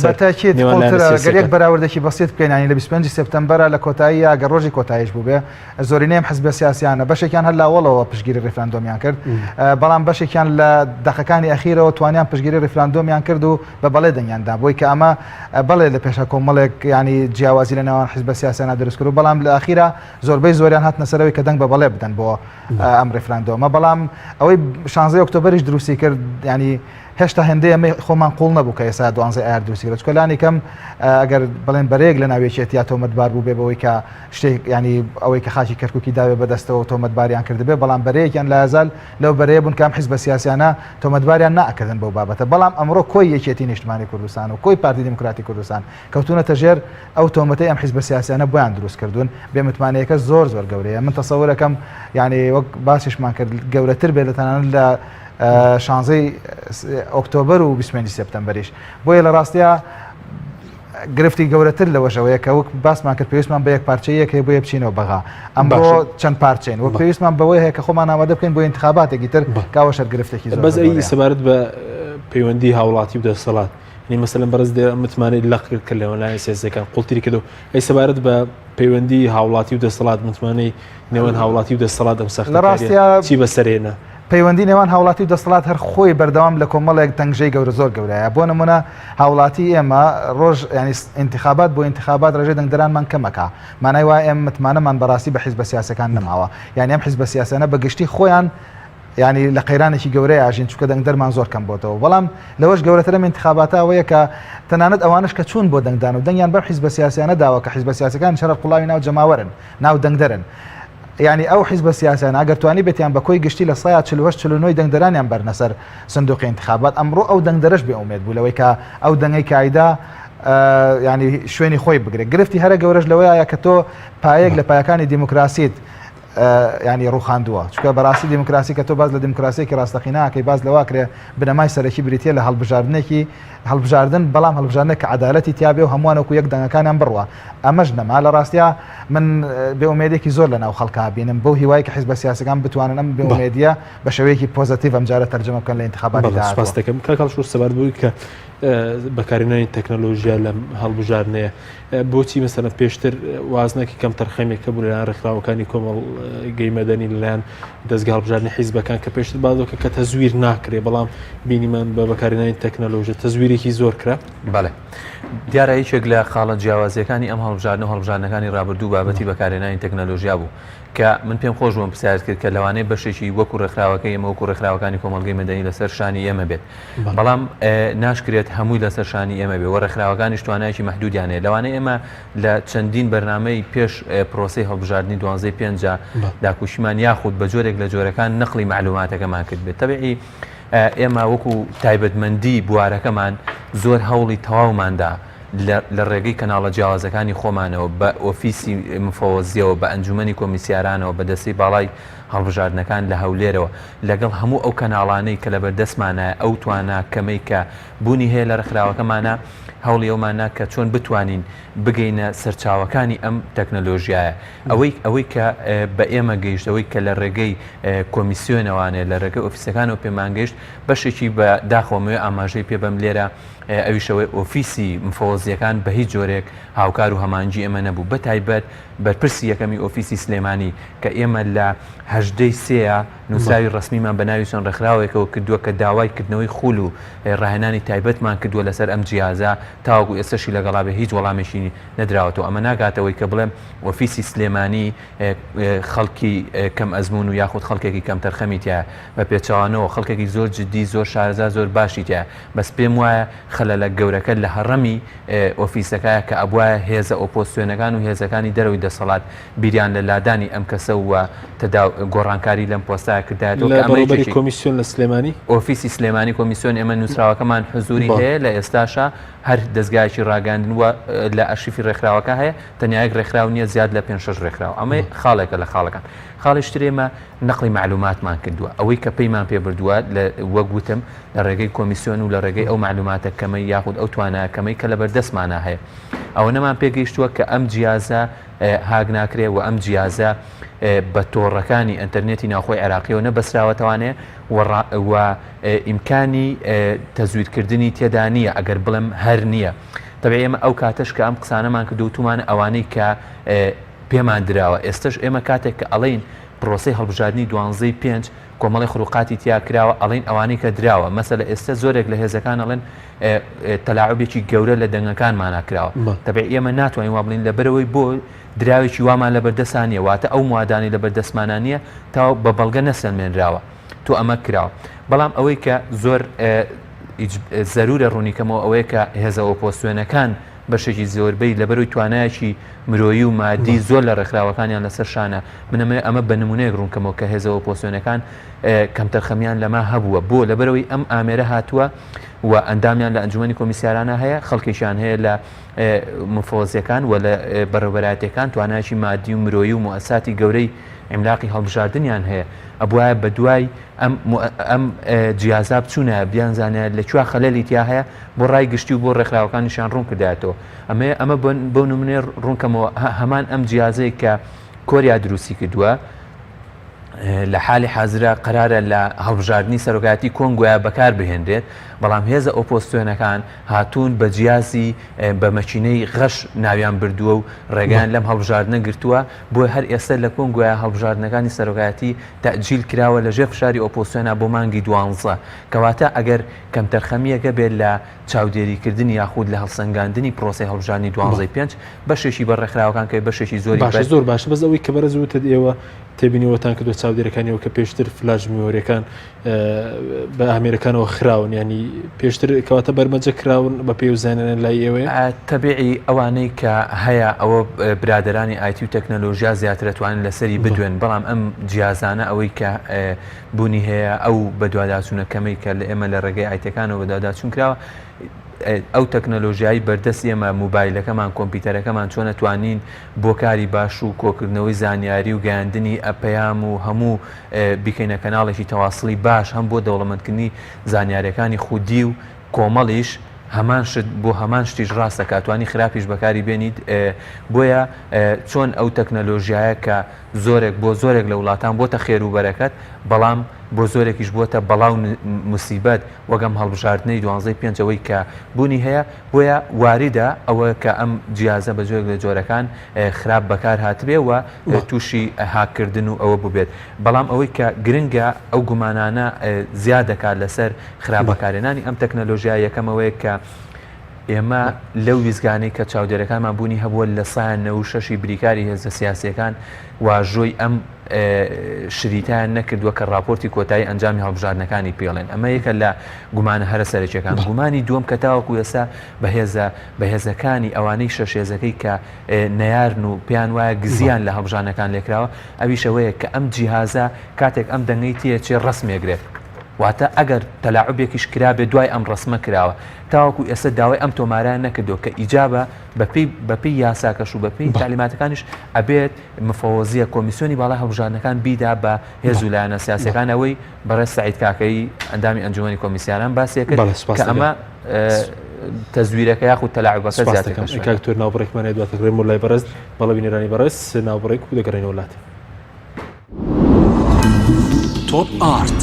بەتاکیت گەریەک بەراوردێکی بەسیت بکەین لە 25 سپتەمبەرە لە کۆتایی ئەگەر ڕۆژی کۆتاییش بوو بێ زۆرینەیەم حزب سیاسیانە بەشێکیان هەر لاوەڵەوە پشگیری ڕێفراندۆمیان کرد بەڵام بەشێکیان لە دەقەکانی ئەخیرەوە توانیان پشگیری ڕێفراندۆمیان کرد و بە بەڵێ دەنگیاندا بۆی کە ئەمە بەڵێ لە پێشە کۆمەڵێک ینی جیاوازی لە نێوان حزب سیاسیانە دروست کرد و بەڵام لە ئەخیرا زۆربەی زۆریان هاتنە سەرەوەی کە دەنگ بە بەڵێ بدەن بۆ ئەم ڕێفراندۆمە بەڵام ئەوەی 16 ئۆکتۆبەریش دروستی کرد ینی هێشتا هەندەیە خۆمان قوڵ نەبوو کە ئێستا 12 ئایار دروستیکرێت چکۆلانی کەم ئەگەر بڵێن بەرەیەک لە ناوێچێت یا تۆمەتبار بوو بێ بەوەی کە شتێک ینی ئەوەی کە خاکی کەرکووکی داوێ بەدەستەوە تۆمەتباریان کردبێ بەڵام بەرەیەکیان لە ئازال لەو بەرەیە بوون کام حیزب سیاسیانە تۆمەتباریان ناکردن بەو بابەتە بەڵام ئەمڕۆ کۆی یەکێتی نیشتمانی کوردستان و کۆی پارتی دموکراتی کوردستان کەوتونەتە ژێر ئەو تۆمەتەی ئەم حیزب سیاسیانە بۆیان دروست کردوون بێمتمانەیەکە زۆر گەورەیە من تەسەورەکەم ینی وەک باسیشمان کرد گەورەتر بێت لە تەنانەت لە 16 ئۆکتۆبەر و 25 سپتەمبەریش بۆیە لە ڕاستیە گرفتی گەورەتر لەوەشەوەیە کە وەک باسمان کرد پێویستمان بە یەک پارچەیەک هەیە بۆیە بچینەوە بەغا ئەمڕۆ چەند پارچین و پێویستمان بەوەی هەیە کە خۆمان ئامادە بکەین بۆ انتخاباتێکی تر کاوە شەر گرفتێکی زۆر بەس ئەی سەبارەت بە پەیوەندی هاوڵاتی و دەسەڵات نی مەسەلەن بەڕز متمانەی لەق کرد لە وەلایەن سیاسیەکان قوڵتری کردو ئەی سەبارەت بە پەیوەندی هاوڵاتی و دەسەڵات متمانەی نێوان هاوڵاتی و دەسەڵات ئەم سەختە چی بەسەرێنە پەیوەندی نێوان هاوڵاتی و دەسەڵات هەر خۆی بەردەوام لە کۆمەڵێک تەنگژەی گەورە زۆر گەورەیە بۆ نمونە هاوڵاتی ئێمە ڕۆژ ینی انتخابات بۆ انتخابات ڕێژەی دەنگدەرانمان کەمەکە مانای وایە ئێمە متمانەمان بەڕاستی بە حیزب سیاسەکان نەماوە یعنی ئەم حیزب سیاسانە بەگشتی خۆیان ینی لە قەیرانێکی گەورەی ئاژین چونکە دەنگدەرمان زۆر کەم بۆتەوە بەڵام لەوەش گەورەترم انتخاباتە ئەوەیە کە تەنانەت ئەوانش کە چوون بۆ دەنگدان و دەنگیان بەر حیزب سیاسیانە داوە کە حیزب سیاسەکان شەرق قوڵاوی ناو جەماوەرن ناو دەنگدەرن ینی ئەو حیزب سیاسیانە ئەگەر توانی بێتیان بەکۆی گشتی لە 149 دەنگدەرانیان بەرنەسەر سندوقی انتخابات ئەمڕۆ ئەو دەنگدەرش بێ ئومێد بوو لەوەی کە ئەو دەنگەی کایدا ینی شوێنی خۆی بگرێت گرفتی هەرە گەورەش لەوەیە کە تۆ پایەک لە پایەکانی دیموکراسیت ینی ڕوخاندووە چکە بەڕاستی دیموکراسی کە تۆ باز لە دیموکراسیەکی ڕاستەقیناکەی باز لەواکرێ بنەمای سەرەکی بریتە لە هەڵبژاردنێکی هەڵبژاردن بەڵام هەڵبژاردنێک کە عەدالەتی تیابێ و هەمووانەکو یەک دەنگەکانیان بڕوە ئەمەش نەما لە ڕاستیە من بێئومێدێکی زۆر لە ناو خەڵکا بینم بەو هیوای کە حیزب سیاسەکان بتوانن ئەم بێئومێدیە بە شێوەیەکی پۆزتیڤ ئەم جارە تەرجەمە بکەن لە انتخاباتی داهاتوە. سپاس دەکەم کاکەڵ سەبارەت بووی کە بەکارهێنانی تەکنەلۆژیا لە هەڵبژاردنەیە بۆچی مەسەلەن پێشتر وازنێکی کەم تەرخەمێکە بوو لەلایەن ڕێکخراوەکانی کۆمەڵگەی مەدەنی لەلایەن دەستگا هەڵبژاردننی حیزبەکان کە پێشتر بازۆکە کە تەزویر ناکرێ بەڵام بینیمان بە بەکارهێنانی تەکنەلۆژیا تەزویرێکی زۆر کرا بەڵێ دیارە هیچێک لە خاڵە جیاوازیەکانی ئەم هەڵبژاردن و هەڵبژاردنەکانی ڕابردوو بابەتی بەکارهێنانی تەکنەلۆژیا بوو کە من پێم خۆش بووم پرسیار کرد کە لەوانەیە بەشێکی وەکو ڕێکخراوەکە ئێمە وەکو ڕێکخراوەکانی کۆمەڵگەی مەدەنی لەسەر شانی ئێمە بێت بەڵام ناشکرێت هەمووی لەسەر شانی ئێمە بێت و ڕێکخراوەکانیش توانایکی مەحدودیانەیە لەوانەیە ئێمە لە چەندین بەرنامەی پێش پرۆسەی هەڵبژاردننی 12 داکوشیمان یاخود بە جۆرێک لە جۆرەکان نقلی معلوماتەکەمان کرد بێت تەبیعی ئێمە وەکو تایبەتمەندی بوارەکەمان زۆر هەوڵی تەواوماندا لە ڕێگەی کەناڵە جیاوازەکانی خۆمانەوە بە ئۆفیسی مفۆزیەوە بە ئەنجومەنی کۆمیسیارانەوە بە دەستەی باڵای هەڵبژاردنەکان لە هەولێرەوە لەگەڵ هەموو ئەو کەناڵانەی کە لە بەردەستمانە ئەو توانە کەمەی کە بوونی هەیە لە ڕێکخراوەکەمانە هەوڵی ئەومانە کە چۆن بتوانین بگەینە سەرچاوەکانی ئەم تەکنەلۆژیایە ئەوەی کە بە ئێمە گەیشت ئەوەی کە لە ڕێگەی کۆمیسیۆنەوانێ لە ڕێگەی ئۆفیسەکانەوە پێمان گەیشت بەشێکی بە داخۆمەوەی ئاماژەی پێ بەم لێرە ئەویشەوەی ئۆفیسی مفۆزیەکان بە هیچ جۆرێک هاوکار و هەمانجی ئێمە نەبوو بە تایبەت بەرپرسی یەکەمی ئۆفیسی سلێمانی کە ئێمە لە 18 نووسراوی ڕسمیمان بە ناوی چۆن ڕێکخراوێکەوە کردووە کە داوای کردنەوەی خول و ڕاهێنانی تایبەتمان کردووە لەسەر ئەم جیازە تاوەکو ئێستاشی لەگەڵا بێ هیچ وەڵامێکی نەدراوەتەوە ئەمە ناگاتەوەی کە بڵێم ئۆفیسی سلێمانی خەڵکی کەم ئەزمون و یاخود خەڵکێکی کەم تەرخەمی تایە بە پێچەوانەوە خەڵکێکی زۆر جددی زۆر شارەزا زۆر باشی تایە بەس پێم وایە خەلەلە گەورەکە لە هەڕەمی ئۆفیسەکە کە ئەبوایە هێزە ئۆپۆزیسیۆنەکان و هێزەکانی دەرەوەی دەسەڵات بیریان لە لادانی ئەم کەسە و گۆڕانکاری لەم پۆستای کردایەوە کۆمیسیۆن لە سلێمانی ئۆفیسی سلێمانی کۆمیسیۆن ئێمە نووسراوەکەمان حزوری هەیە لە ئێستاشە هەر دەستگایکی ڕاگەاندن وە لە ئەرشیفی ڕێکخراوەکە هەیە تەنیایەک ڕێکخراو نییە زیاد لە 5-6 ڕێکخراو ئەمە خاڵێکە لە خاڵەکان خاڵی شترێمە نقلی معلوماتمان کردووە ئەوەی کە پەیمان پێ بردووە وەگوتم لە ڕێگەی کۆمیسیۆن و لە ڕێگەی ئەو معلوماتە کەمەی یاخود ئەو توانە کەمەی کە لە بەردەستمانە هەیە ئەوە نەمان پێگەیشتووە کە ئەم جیازە هاگ ناکرێ و ئەم جیازە بە تۆڕەکانی ئەتەرنێتی ناوخۆی عێراقیەوە نەبەسراوەتەوانێ و ئیمکانی تەزویرکردنی تێدا نییە ئەگەر بڵێم هەر نییە. تەبێ ئێمە ئەو کاتەش کە ئەم قسانەمان کە دووتومانە ئەوانەی کە پێمان درراوە ئێستش ئێمە کاتێک کە ئەڵین پرۆسی هەڵبژاردننی 12/5 کۆمەڵی خروقاتی تیا کراوە ئەڵین ئەوانەی کە دراوە مەسەلە ئێستا زۆرێک لە هێزەکان ئەڵێن تەلاعوبێکی گەورە لە دەنگەکانمان ناکراوە تەبێ ئێمە ناتوانین وا بڵین لەبەرەوەی بۆ دراوێکی وامان لە بەردەستانیە واتە ئەو موادانی لە بەردەستمانانیە تا بە بەڵگە نەسەلمێنراوە تۆ ئەمە کراوە بەڵام ئەوەی کە زۆر زەرورە ڕوونیکەمەوە ئەوەیە کە هێزە ئۆپۆزسیۆنەکان بەشێکی زۆربەی لەبەروی توانایەکی مرۆیی و مادی زۆر لە ڕێکخراوەکانیان لەسەر شانە منەمە ئەمە بە نمونەیەک ڕوونکەمەوە کە هێزە ئۆپۆزسیۆنەکان کەمتەرخەمیان لەما هەبووە بۆ لەبەرەوەی ئەم ئامێرە هاتووە و ئەندامیان لە ئەنجومەنی کۆمیسیارانە هەیە خەڵکیشان هەیە لە مفۆزیەکان و لە بەڕێوەبەراتەکان توانایکی مادی و مرۆیی و موەساتی گەورەی عیملاقی هەڵبژاردنیان هەیە ئەبوایە بە دوای ئەم جیازا بچوونە بیانزانە لەکوێ خەلەلی تیا هەیە بۆ ڕای گشتی و بۆ ڕێکخراوەکانیشان ڕوون کردایەتەوە ئەمە بۆ نمونێ ڕوونکەمەوە هەمان ئەم جیازەیە کە کۆریا دروستی کردووە لە حالی حازرە قرارە لە هەڵبژاردننی سەرۆکاتی کۆنگۆیە بەکار بهێنرێت بەڵام هێزە ئۆپۆزسیۆنەکان هاتوون بە جیازی بە مەچینەی غەش ناویان بردووە و ڕێگەیان لەم هەڵبژاردنە گرتووە بۆ هەر ئێستا لە کۆنگۆیە هەڵبژاردنەکانی سەرۆکاتی تەجیل کراوە لەژێر فشاری ئۆپۆزسیۆنە بۆ مانگی 12 کەواتە ئەگەر کەمتەرخەمیەکە بێت لە چاودێریکردنی یاخود لە هەڵسەنگاندنی پرۆسی هەڵبژاردننی 12/5 بەشێکی بەڕێکخراوەکان کە بەشێکی زۆری زۆر باشە بەس ئەوەی کە بەرەزوتە ئێوە تێبینیوەتان کردو چاودێرەکانیەوە کە پێشتر فلاژ میۆریەکان بە ئامێرەکانەوە خراون ینی پێشتر کەواتە بەرمەجە کراون بە پێی وزانێنە لای ئێوەیە تەبیعی ئەوانەی کە هەیە ئەوە برادرانی ئایتی و تەکنەلۆژیا زیاترە توانن لەسەری بدوێن بەڵام ئەم جیازانە ئەوەی کە بوونی هەیە ئەو بەدواداچوونەکەمەی کە لە ئێمە لە ڕێگەی ئایتەکانەوە بەدواداچوون کراوە ئەو تەکنەلۆژیایی بەردەست ئێمە موبایلەکەمان کۆمپیوتەرەکەمان چۆن نەتوانین بۆ کاری باش و کۆکردنەوەی زانیاری و گەیاندنی ئەپەیام و هەموو بیکەینە کەناڵێکی تەواصلی باش هەم بۆ دەوڵەمەندکردنی زانیاریەکانی خودی و کۆمەڵیش هەمان شت بۆ هەمان شتیش ڕاستە کاتوانی خراپیش بەکاری بێنیت بۆیە چۆن ئەو تەکنەلۆژیایە کە زۆرێک بۆ زۆرێک لە وڵاتان بۆتە خێر و بەرەکەت بەڵام بۆ زۆرێکیش بووە بەڵاو موسیبەت وەگەم هەڵبژاردننی 12/5ەوەی کە بوونی هەیە بۆیە واریدە ئەوە کە ئەم جیازە بە جۆرێک لە جۆرەکان خراپ بەکار هاتبێ و تووشی هاکردن و ئەوە ببێت بەڵام ئەوەی کە گرنگە ئەو گومانانە زیاد دەکات لەسەر خراپەکارێنانی ئەم تەکنەلۆژیا یەکەمەوەیە کە ئێمە لەو ویزگانەی کە چاودێرەکانمان بوونی هەبووە لە سایان 96 بریکاری هێزە سیاسیەکان واژۆی ئەم شریتیان نەکردووە کە راپۆرتی کۆتایی ئەنجامی هەڵبژاردنەکانی پێڵێن ئەمە یەکە لە گومانە هەرە سەرەکیەکان گومانی دووەم کە تاوەکو ئێستا بە هێزەکانی ئەوانەی شەشێزەکەی کە نەیارن و پێیان وایە گزیان لە هەڵبژاردنەکان لێکراوە ئەویشەوەیە کە ئەم جیهازە کاتێک ئەم دەنگەی تیە چێ ڕسمێگرێت واتە ئەگەر تەلاعوبێکیش کرابێ دوای ئەم ڕسمە کراوە تاوەکو ئێستا داوای ئەم تۆماران نەکردو کە ئیجابە بەپی یاساکەش و بەپی تالیماتەکانیش ئەبێت مفەوەزیە کۆمیسیۆنی باڵای هەڵبژاردنەکان بیدا بە هێز و لایەنە سیاسیەکان ئەوەی بەڕێز سەعید کاکەی ئەندامی ئەنجومەنی کۆمیسیاران باسی کرد کە ئەمە تەزویرەکە یاخود تەلاعوبەکە زیاتر کاکتۆر ناوبڕێکمانێت دواتەکرێم و لای بەڕێز بەڵە بینێرانی بەڕێز ناوبڕێک و دەگەڕێنەوە وڵات تۆپ ئارت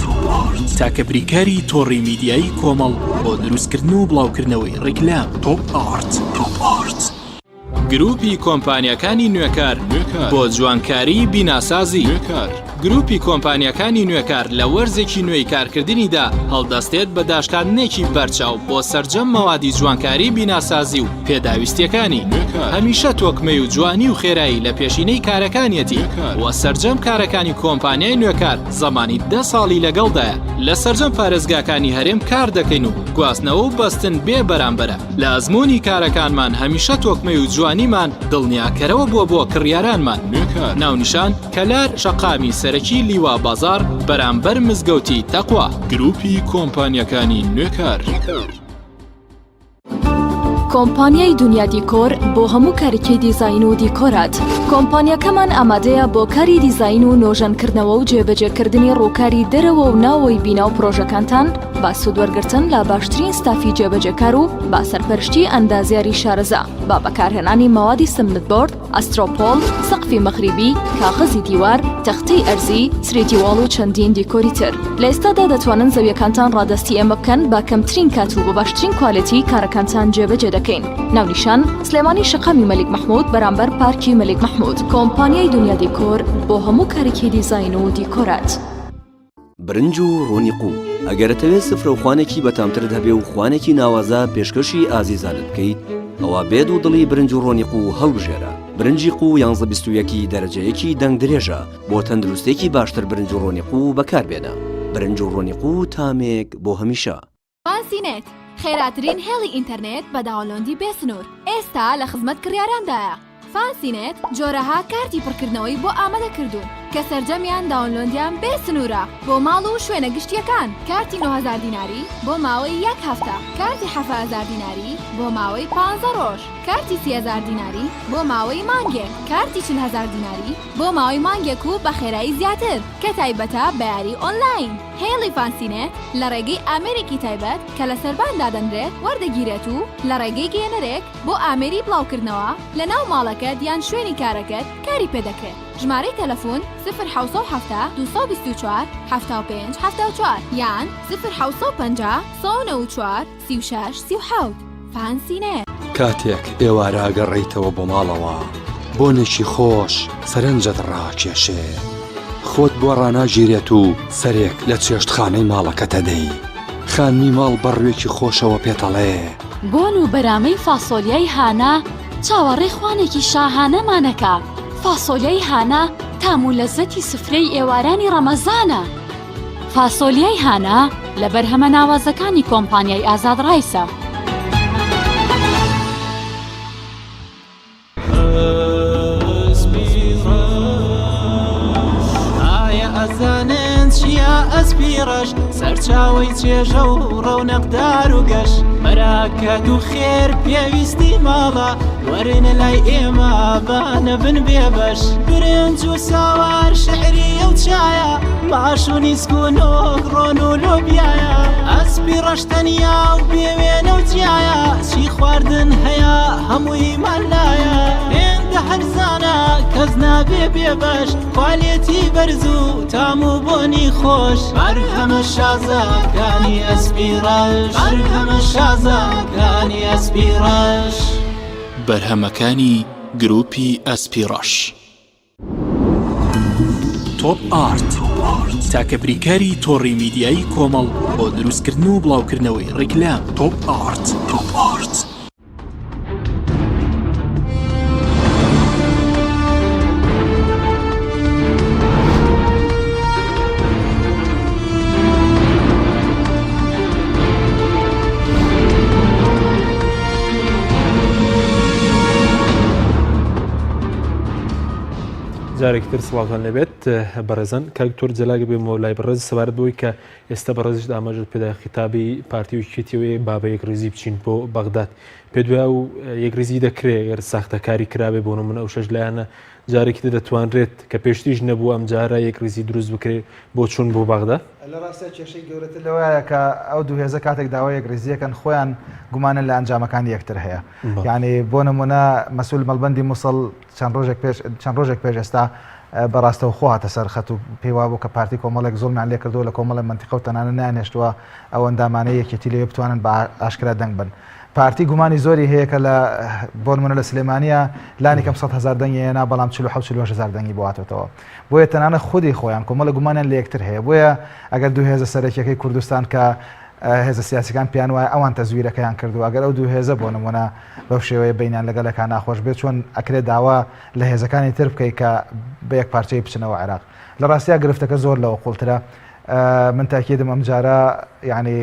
تاکە بریکاری تۆڕی میدیایی کۆمەڵ بۆ دروستکردن و بڵاوکردنەوەی ڕیکلام تۆپ ئارت گروپی کۆمپانیەکانی نوێکار بۆ جوانکاری بیناسازی گروپی کۆمپانیەکانی نوێکار لە وەرزێکی نوێی کارکردنیدا هەڵدەستێت بە داشکاندنێکی بەرچاو بۆ سەرجەم مەوادی جوانکاری بیناسازی و پێداویستیەکانی هەمیشە تۆکمەی و جوانی و خێرایی لە پێشینەی کارەکانیەتی وە سەرجەم کارەکانی کۆمپانیای نوێکار زەمانی 10 ساڵی لەگەڵدایە لە سەرجەم پارێزگاکانی هەرێم کار دەکەین و گواستنەوە و بەستن بێ بەرامبەرە لە ئەزمموی کارەکانمان هەمیشە تۆکمەی و جوانیمان دڵنیاکەرەوە بۆ کڕیارانمان ناونیشان کەلار شەقامی سەرەکی لیوا بازار بەرامبەر مزگەوتی تەقوا گروپی کۆمپانیەکانی نوێکار کۆمپانیای دنیا دیکۆر بۆ هەموو کاریکەی دیزاین و دیکۆرات. کۆمپانیەکەمان ئامادەیە بۆ کاری دیزاین و نۆژەنکردنەوە و جێبەجێکردنی ڕووکاری دەرەوە و ناوەوەی بیناو پرۆژەکانتان با سوودوەرگرتن لە باشترین ستافی جێبەجێکار و با سەرپەرشتی ئەندازیاری شارەزا با بەکارهێنانی مەوادی سمنتبۆرد، ئەسترۆپۆل، سەقفی مەغریبی، کاغەزی دیوار، تەختەی ئەرزی، سرێتیواڵ و چەندین دیکۆری تر. لە ئێستادا دەتوانن زەویەکانتان ڕادستی ئێمە بکەن با کەمترین کات و بە باشترین کوالیتی کارەکانتان جێبەجێ دەکەین. ناونیشان سلێمانی شقامی مەلیک مەحموود بەرامبەر پارکی مەلیک مەحموود. کۆمپانیای دنیا دیکۆر بۆ هەموو کارێکی دیزاین و دیکۆرات. برنج و ڕۆنی قوو ئەگەرەتەوێت سفرە و خوانێکی بەتامترت هەبێ و خوانێکی ناوازە پێشکەشی ئازیزانت بکەیت ئەوە بێت و دڵی برنج و ڕۆنی قوو هەڵبژێرە. برنجی قوو 1121 دەرەجەیەکی دەنگ درێژە بۆ تەندروستێکی باشتر برنج و ڕۆنی قوو بەکاربێنە. برنج و ڕۆنی قوو تامێک بۆ هەمیشە. فانسینێت خێراترین هێڵی ئینتەرنێت بە داوڵۆندی بێسنوور ئێستا لە خزمەت کڕیاراندایە. فانسینێت جۆرەها کارتی پڕکردنەوەی بۆ ئامادە کردوون کە سەرجەمیان داوڵۆندیان بێسنوورە بۆ ماڵ و شوێنە گشتیەکان. کارتی 9000 دیناری بۆ ماوەی 1 هەفتە، کارتی 7000 دیناری بۆ ماوەی 15 ڕۆژ، کارتی 30000 دیناری بۆ ماوەی مانگێک، کارتی 40000 دیناری بۆ ماوەی مانگێک و بە خێرایی زیاتر کە تایبەتە بە یاری ئۆنلاین. هێڵی فانسینێت لە ڕێگەی ئامێرێکی تایبەت کە لە سەربان دادەنرێت وەردەگیرێت و لە ڕێگەی گێنەرێک بۆ ئامێری بڵاوکردنەوە لە ناو ماڵەکەت یان شوێنی کارەکەت کاری پێدەکرێت. ژمارەی تەلەفۆن 01970 224 75 74 یان 01950 194 36 37. فانسینێت. کاتێک ئێوارە گەڕێیتەوە بۆ ماڵەوە بۆنێکی خۆش سەرنجت ڕاکێشێ خۆت بۆ ڕناگیرێت و سەرێک لە چێشتخانەی ماڵەکەتە دەی خانمی ماڵ بەڕوێکی خۆشەوە پێتەڵێ بۆن و بەرامەی فاسۆلیای هانا چاوەڕێی خوانێکی شاهانەمانەکە. فاسۆلیای هانا تام و لەزەتی سفرەی ئێوارانی ڕەمەزانە. فاسۆلیای هانا لە بەرهەمە ناوازەکانی کۆمپانیای ئازاد ڕایسە. ئەسپیڕەش سەرچاوی چێژە و ڕەونەقدار و گەش مەراکەت و خێر پێویستی ماڵە وەرنە لای ئێمە بانە بن بێبەش برنج و ساوار شعری ئەو چایە ماش و نیسک و نۆک ڕۆن و لۆبیایە ئەسپیڕەش تەنیا و بێوێنە و جیایە چی خواردن هەیە هەمووی مەلایە هێندە هەرزانە کەس نابێ بێبەش کوالێتی بەرز و تام و بۆنی خۆش بەرهەمە شازادگانی ئەسپیڕەش بەرهەمە شازادگانی ئەسپیڕەش بەرهەمەکانی گروپی ئەسپیڕەش. تۆپ ئارت تاکە بریکاری تۆڕی میدیایی کۆمەڵ بۆ دروستکردن و بڵاوکردنەوەی ڕیکلام. تۆپ ئارت. جارێکتر سڵاوتان لەبێت بەڕێزان کاکتۆر جەلاگە بێمەوە لای بەڕێز سەبارەت بۆی کە ئێستا بەڕێزیشت ئاماژت پێدا خیتابی پارتی و کێتیەوەی بابە یەکڕێزی بچین بۆ بەغداد پێ دوای و یەکڕێزی دەکرێت گەر ساختەکاری کرابێ بۆ نمونە ئەو شەش لایەنە جارێکی دەتوانرێت کە پێشتیش نەبوو ئەم جارە یەکڕێزی دروست بکرێت بۆ چوون بۆ بەغداد. لە ڕاستە کێشەی گەورەتر لەوەیە کە ئەو دوو هێزە کاتێک داوای یەکڕێزیەکەن خۆیان گومانن لە ئەنجامەکانی یەکتر هەیە. یعنی بۆ نمونە مەسئول مەڵبەندی مووسڵ چەند ڕۆژێک پێش ئێستا بەڕاستەوە خۆ هاتە سەر خەت و پێیوا بوو کە پارتی کۆمەڵێک زۆرمان لێ کردووە لە کۆمەڵی منتیقە و تەنانە نانێشتووە ئەو ئەندامانەی یەکێتی لێ بتوانن بە ئاشکرا دەنگ بن. پارتی گومانی زۆری هەیە کە لە بۆ نمونە لە سلێمانیە لانی کەم 100,000 دەنگی هێنا بەڵام 47,000 دەنگی بۆ هاتوێتەوە. بۆیە تەنانە خودی خۆیان کۆمەڵە گومانیان لە یەکتر هەیە. بۆیە ئەگەر دوو هێزە سەرەکیەکەی کوردستان کە هێزە سیاسیەکان پیان وایە ئەوان تەزویرەکەیان کردو ئەگەر ئەو دوو هێزە بۆ نمونە بەو شێوەیە بینیان لەگەلەکان ناخۆش بێت چۆن ئەکرێت داوا لە هێزەکانی تر بکەیت کە بە یەک پارچەی بچنەوە عێراق. لە ڕاستیا گرفتەکە زۆر لەوە قوڵترە. من تاکیدم ئەم جارە یعنی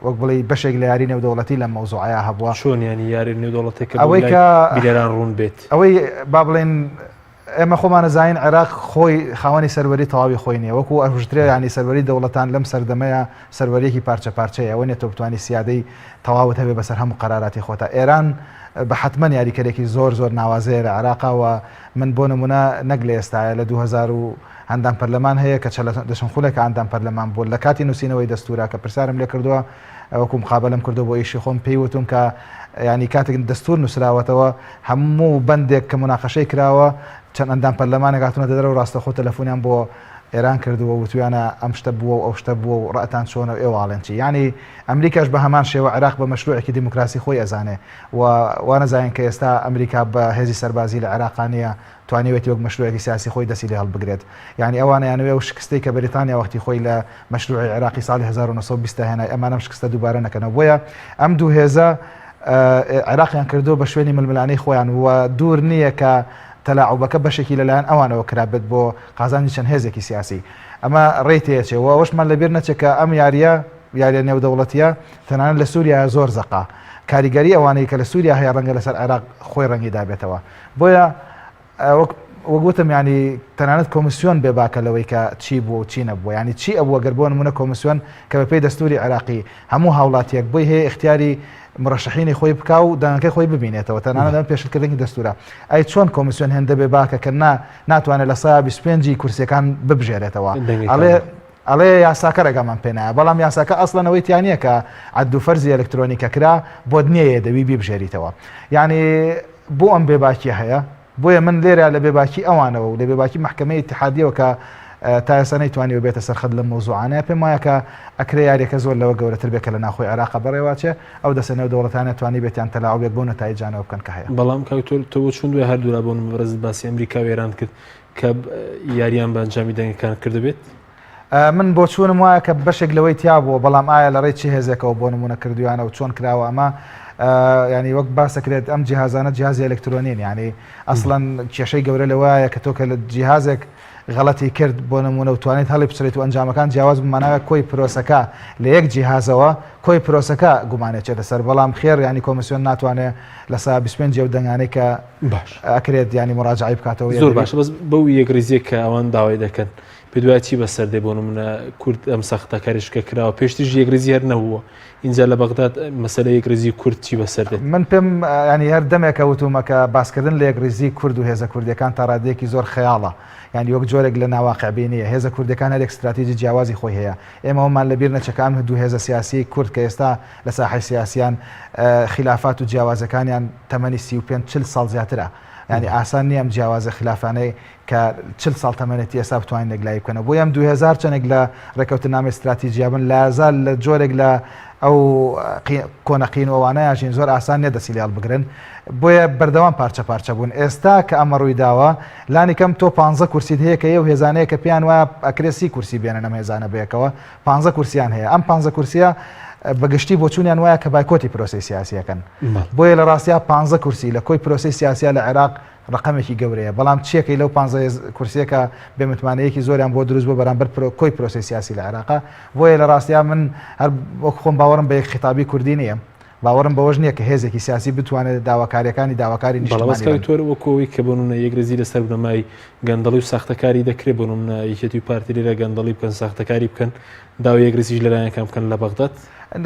وەک بڵێ بەشێک لە یاری نێودەوڵەتی لە مەوزوعەیە هەبووە. چۆن ینی یاری نێودەوڵەتێک ئەوەی کە بیران ڕوون بێت ئەوەی با بڵێن ئێمە خۆمانە زین عێراق خۆی خاوەنی سەروەری تەواوی خۆی نیە وەکو ئەژترێ ینی سەروەری دەوڵەتان لەم سەردەمەیە سەروەریەکی پارچە پارچەیە ئەوە نێت تۆ بتوانانی سیادەی تەواوت هەبێ بەسەر هەموو قەراراتی خۆتە ئێران بە حتمما یاریکەرێکی زۆر ناوازەیە لە عێراقاوە من بۆ نمونە نەک لە ئێستاە لە 2000 هەندام پەرلەمان هەیە کە دەشنخولێک ئەندام پەرلەمان بۆ لە کاتی نووسینەوەی دەستورە کە پرسیارم لێ کردووە وەکو مقابلم کردو بۆ ئیشی خۆم پێیوتم کە ینی کاتێک دەستور نووسراوەتەوە هەموو بەندێک کە مناقەشەی کراوە چەند ئەندام پەرلەمانێک هاتوونە دەدەرە و ڕاستەخۆ تەلەفۆنیان بۆ ئێران کردووە وتویانە ئەم شتە بووە و ئەو شتە بووە و ڕەتان چۆنە ئێواڵێنچی ینی ئەمریکاش بە هەمان شێوە عێراق بە مەشروعێکی دیموکراسی خۆی ئەزانێ وانەزانین کە ئێستا ئەمریکا بە هێزی سەربازی لە عێراقانیە توانیوێتی وەک مەشروعێکی سیاسی خۆی دەسی لێ هەڵبگرێت یعنی ئەوانە یانوێ و شکستەی کە بریتانیا وەختی خۆی لە مەشروعی عێراقی ساڵی 1920 هێنای ئەمانەم شکستە دووبارە نەکەنەوە بۆیە ئەم دوو هێزە عێراقیان کردو بە شوێنی ململانەی خۆیان و دوور نییە کە تەلاعوبەکە بەشێکی لەلایەن ئەوانەوە کرابێت بۆ قازانی چەند هێزێکی سیاسی ئەمە ڕێتەیەچێەوە ئەوشمان لەبیر نەچێت کە ئەم یاریە نێودەوڵەتیە تەنانەت لە سووریا زۆر زەقا کاریگەری ئەوانەی کە لە سووریا هەیە ڕەنگە لەسەر عێراق خۆی ڕەنگی دابێتەوە بۆیە وەگوتم ینی تەنانەت کۆمیسیۆن بێ باکە لەوەی کە چی بوو و چی نەبووە ینی چی ئەوە گەر بۆ نمونە کۆمیسیۆن کە بەپێی دەستوری عێراقی هەموو هاوڵاتیەک بۆی هەیە اختیاری مرشحینی خۆی بکا و دەنگەکەی خۆی ببینێتەوە تەنانەت پێشکردنی دەستورە ئەی چۆن کۆمیسیۆن هێندە بێ باکە کە ناتوانێت لە 125 کورسەکان ببژێرێتەوە ئەڵێ یاساکە ڕێگامان پێنایە بەڵام یاساکە ئەسڵەنەوەی تیانە کە عەد و فەرزی ئەلکترۆنیکە کرا بۆ نییە دەوی ببژێریتەوە یعنی بۆ ئەم بێباکی هەیە بۆیە من لێرە لە بێباکی ئەوانەوە و لە بێباکی محکمەی اتحادیەوە کە تا ئێستا نەیتوانی بێتە سەرخەت لە مۆزوعانەیە پێم وایە کە ئەکرێ یاریەکە زۆر لەوە گەورەتر بێت کە لە ناخۆی عێراق بەڕێواچێ ئەو دەسە نێودەوڵەتانە توانی بێتیان تەلاعوبێک بۆ نەتایجانەوە بکەن کە هەیە بەڵام تۆ چون دوێ هەردوورا بۆ بەرز باسی ئەمریکا و ئێران کرد کە یاریان بە ئەنجامی دەنگەکان کردبێت من بۆ چوونم وایە کە بەشێک لەوەی تیا بووە بەڵام ئایا لە ڕێی چی هێزێکەوە بۆ نمونە کردویانە و چۆن کراوە ئەمە ینی وەک باسەکرێت ئەم جیهازانە جیهازی ئەلکترۆنین ینی ئەسڵەن کێشەی گەورە لەوایە کە تۆ کە لە جیهازێک غەڵەتی کرد بۆ نمونە و توانێت هەڵی بچێت و ئەنجامەکان جیاواز بماناوە کۆی پرۆسەکە لە یەک جیهازەوە کۆی پرۆسەکە گومانێتێتە سەر بەڵام خێر ینی کۆمیسیۆن ناتوانێت لە 25 و دەنگانەی کە ئەکرێت ینی مراجعی بکاتەوە زۆر باشە بەس بەو یەکریزیە کە ئەوان داوای دەکەن پێدوای چی بەسەردێ بۆ نمونە کورد ئەم سەختە کاریشکە کراوە پێشتیش یەکریزی هەر نەبووە اینجا لە بەغداد مەسەلە یەکریزی کورد چی بەسەردێت من پێم ینی هەر دەمێکە وتومەکە باسکردن لە یەکریزی کورد و هێزە کوردەکان تا ڕادەیەکی زۆر خەیاڵە ینی وەک جۆرێک لە ناواقعبینیە هێزە کوردەکان هەر استراتیژی جیاوازی خۆی هەیە ئێمەمان لەبیر نەچەکان دوو هێزە سیاسی کورد کە ئێستا لە ساحەی سیاسیان خلافات و جیاوازەکانیان تەمەنی 35-40 ساڵ زیاترە ینی ئاسان نییە ئەم جیاوازە خلافانەی کە 40 ساڵ تەمەنێتی ئێستا بتوانین لەگلای بکەنە بۆ ئەم 2000 چەندێک لە ڕێکەوتنامەی استراتیژیا بن لازال لە جۆرێک لە ئەو کۆنەقینەوەوانەیە ژین زۆر ئاسان نیە دەسی لێڵ بگرن بۆیە بەردەوام پارچە پارچە بوون ئێستا کە ئەمە ڕووی داوە لانی کەم تۆ 15 کورسیت هەیە کە ئێو هێزانەیە کە پێیان وایە ئەکرێسی کورسی بێنە نەم هێزانە بەیەکەوە 15 کورسیان هەیە ئەم 15 کورسیە بەگشتی بۆ چوونیان وایە کە بایکۆتی پرۆسی سیاسیەکەن بۆیە لە ڕاستیا 15 کورسی لە کۆی پرۆسی سیاسیا لە عێراق ڕقمێکی گەورەیە بەڵام چیەکەی لەو 15 کورسیەکە بێمتمانەیەکی زۆریان بۆ دروست بۆ بەرامبەر کۆی پرۆسی سیاسی لە عێراقا بۆیە لە ڕاستیا من هەر وەک خۆم باوەڕم بە یەک خیتابی کوردی نییە باوەڕم بەوەش نییە کە هێزێکی سیاسی بتوانێت داواکاریەکانی داواکاری نیشتمانی تۆر وەکەوەی کە بۆنە یەکرزی لەسەر بنەمای گەندەڵی و ساختەکاری دەکرێت بۆ نمونە یەکێتی و پارتی لێرە گەندەڵی بکەن ساختەکاری بکەن داوای یەکرزیش لەلایەنەکان بکەن لە بەغداد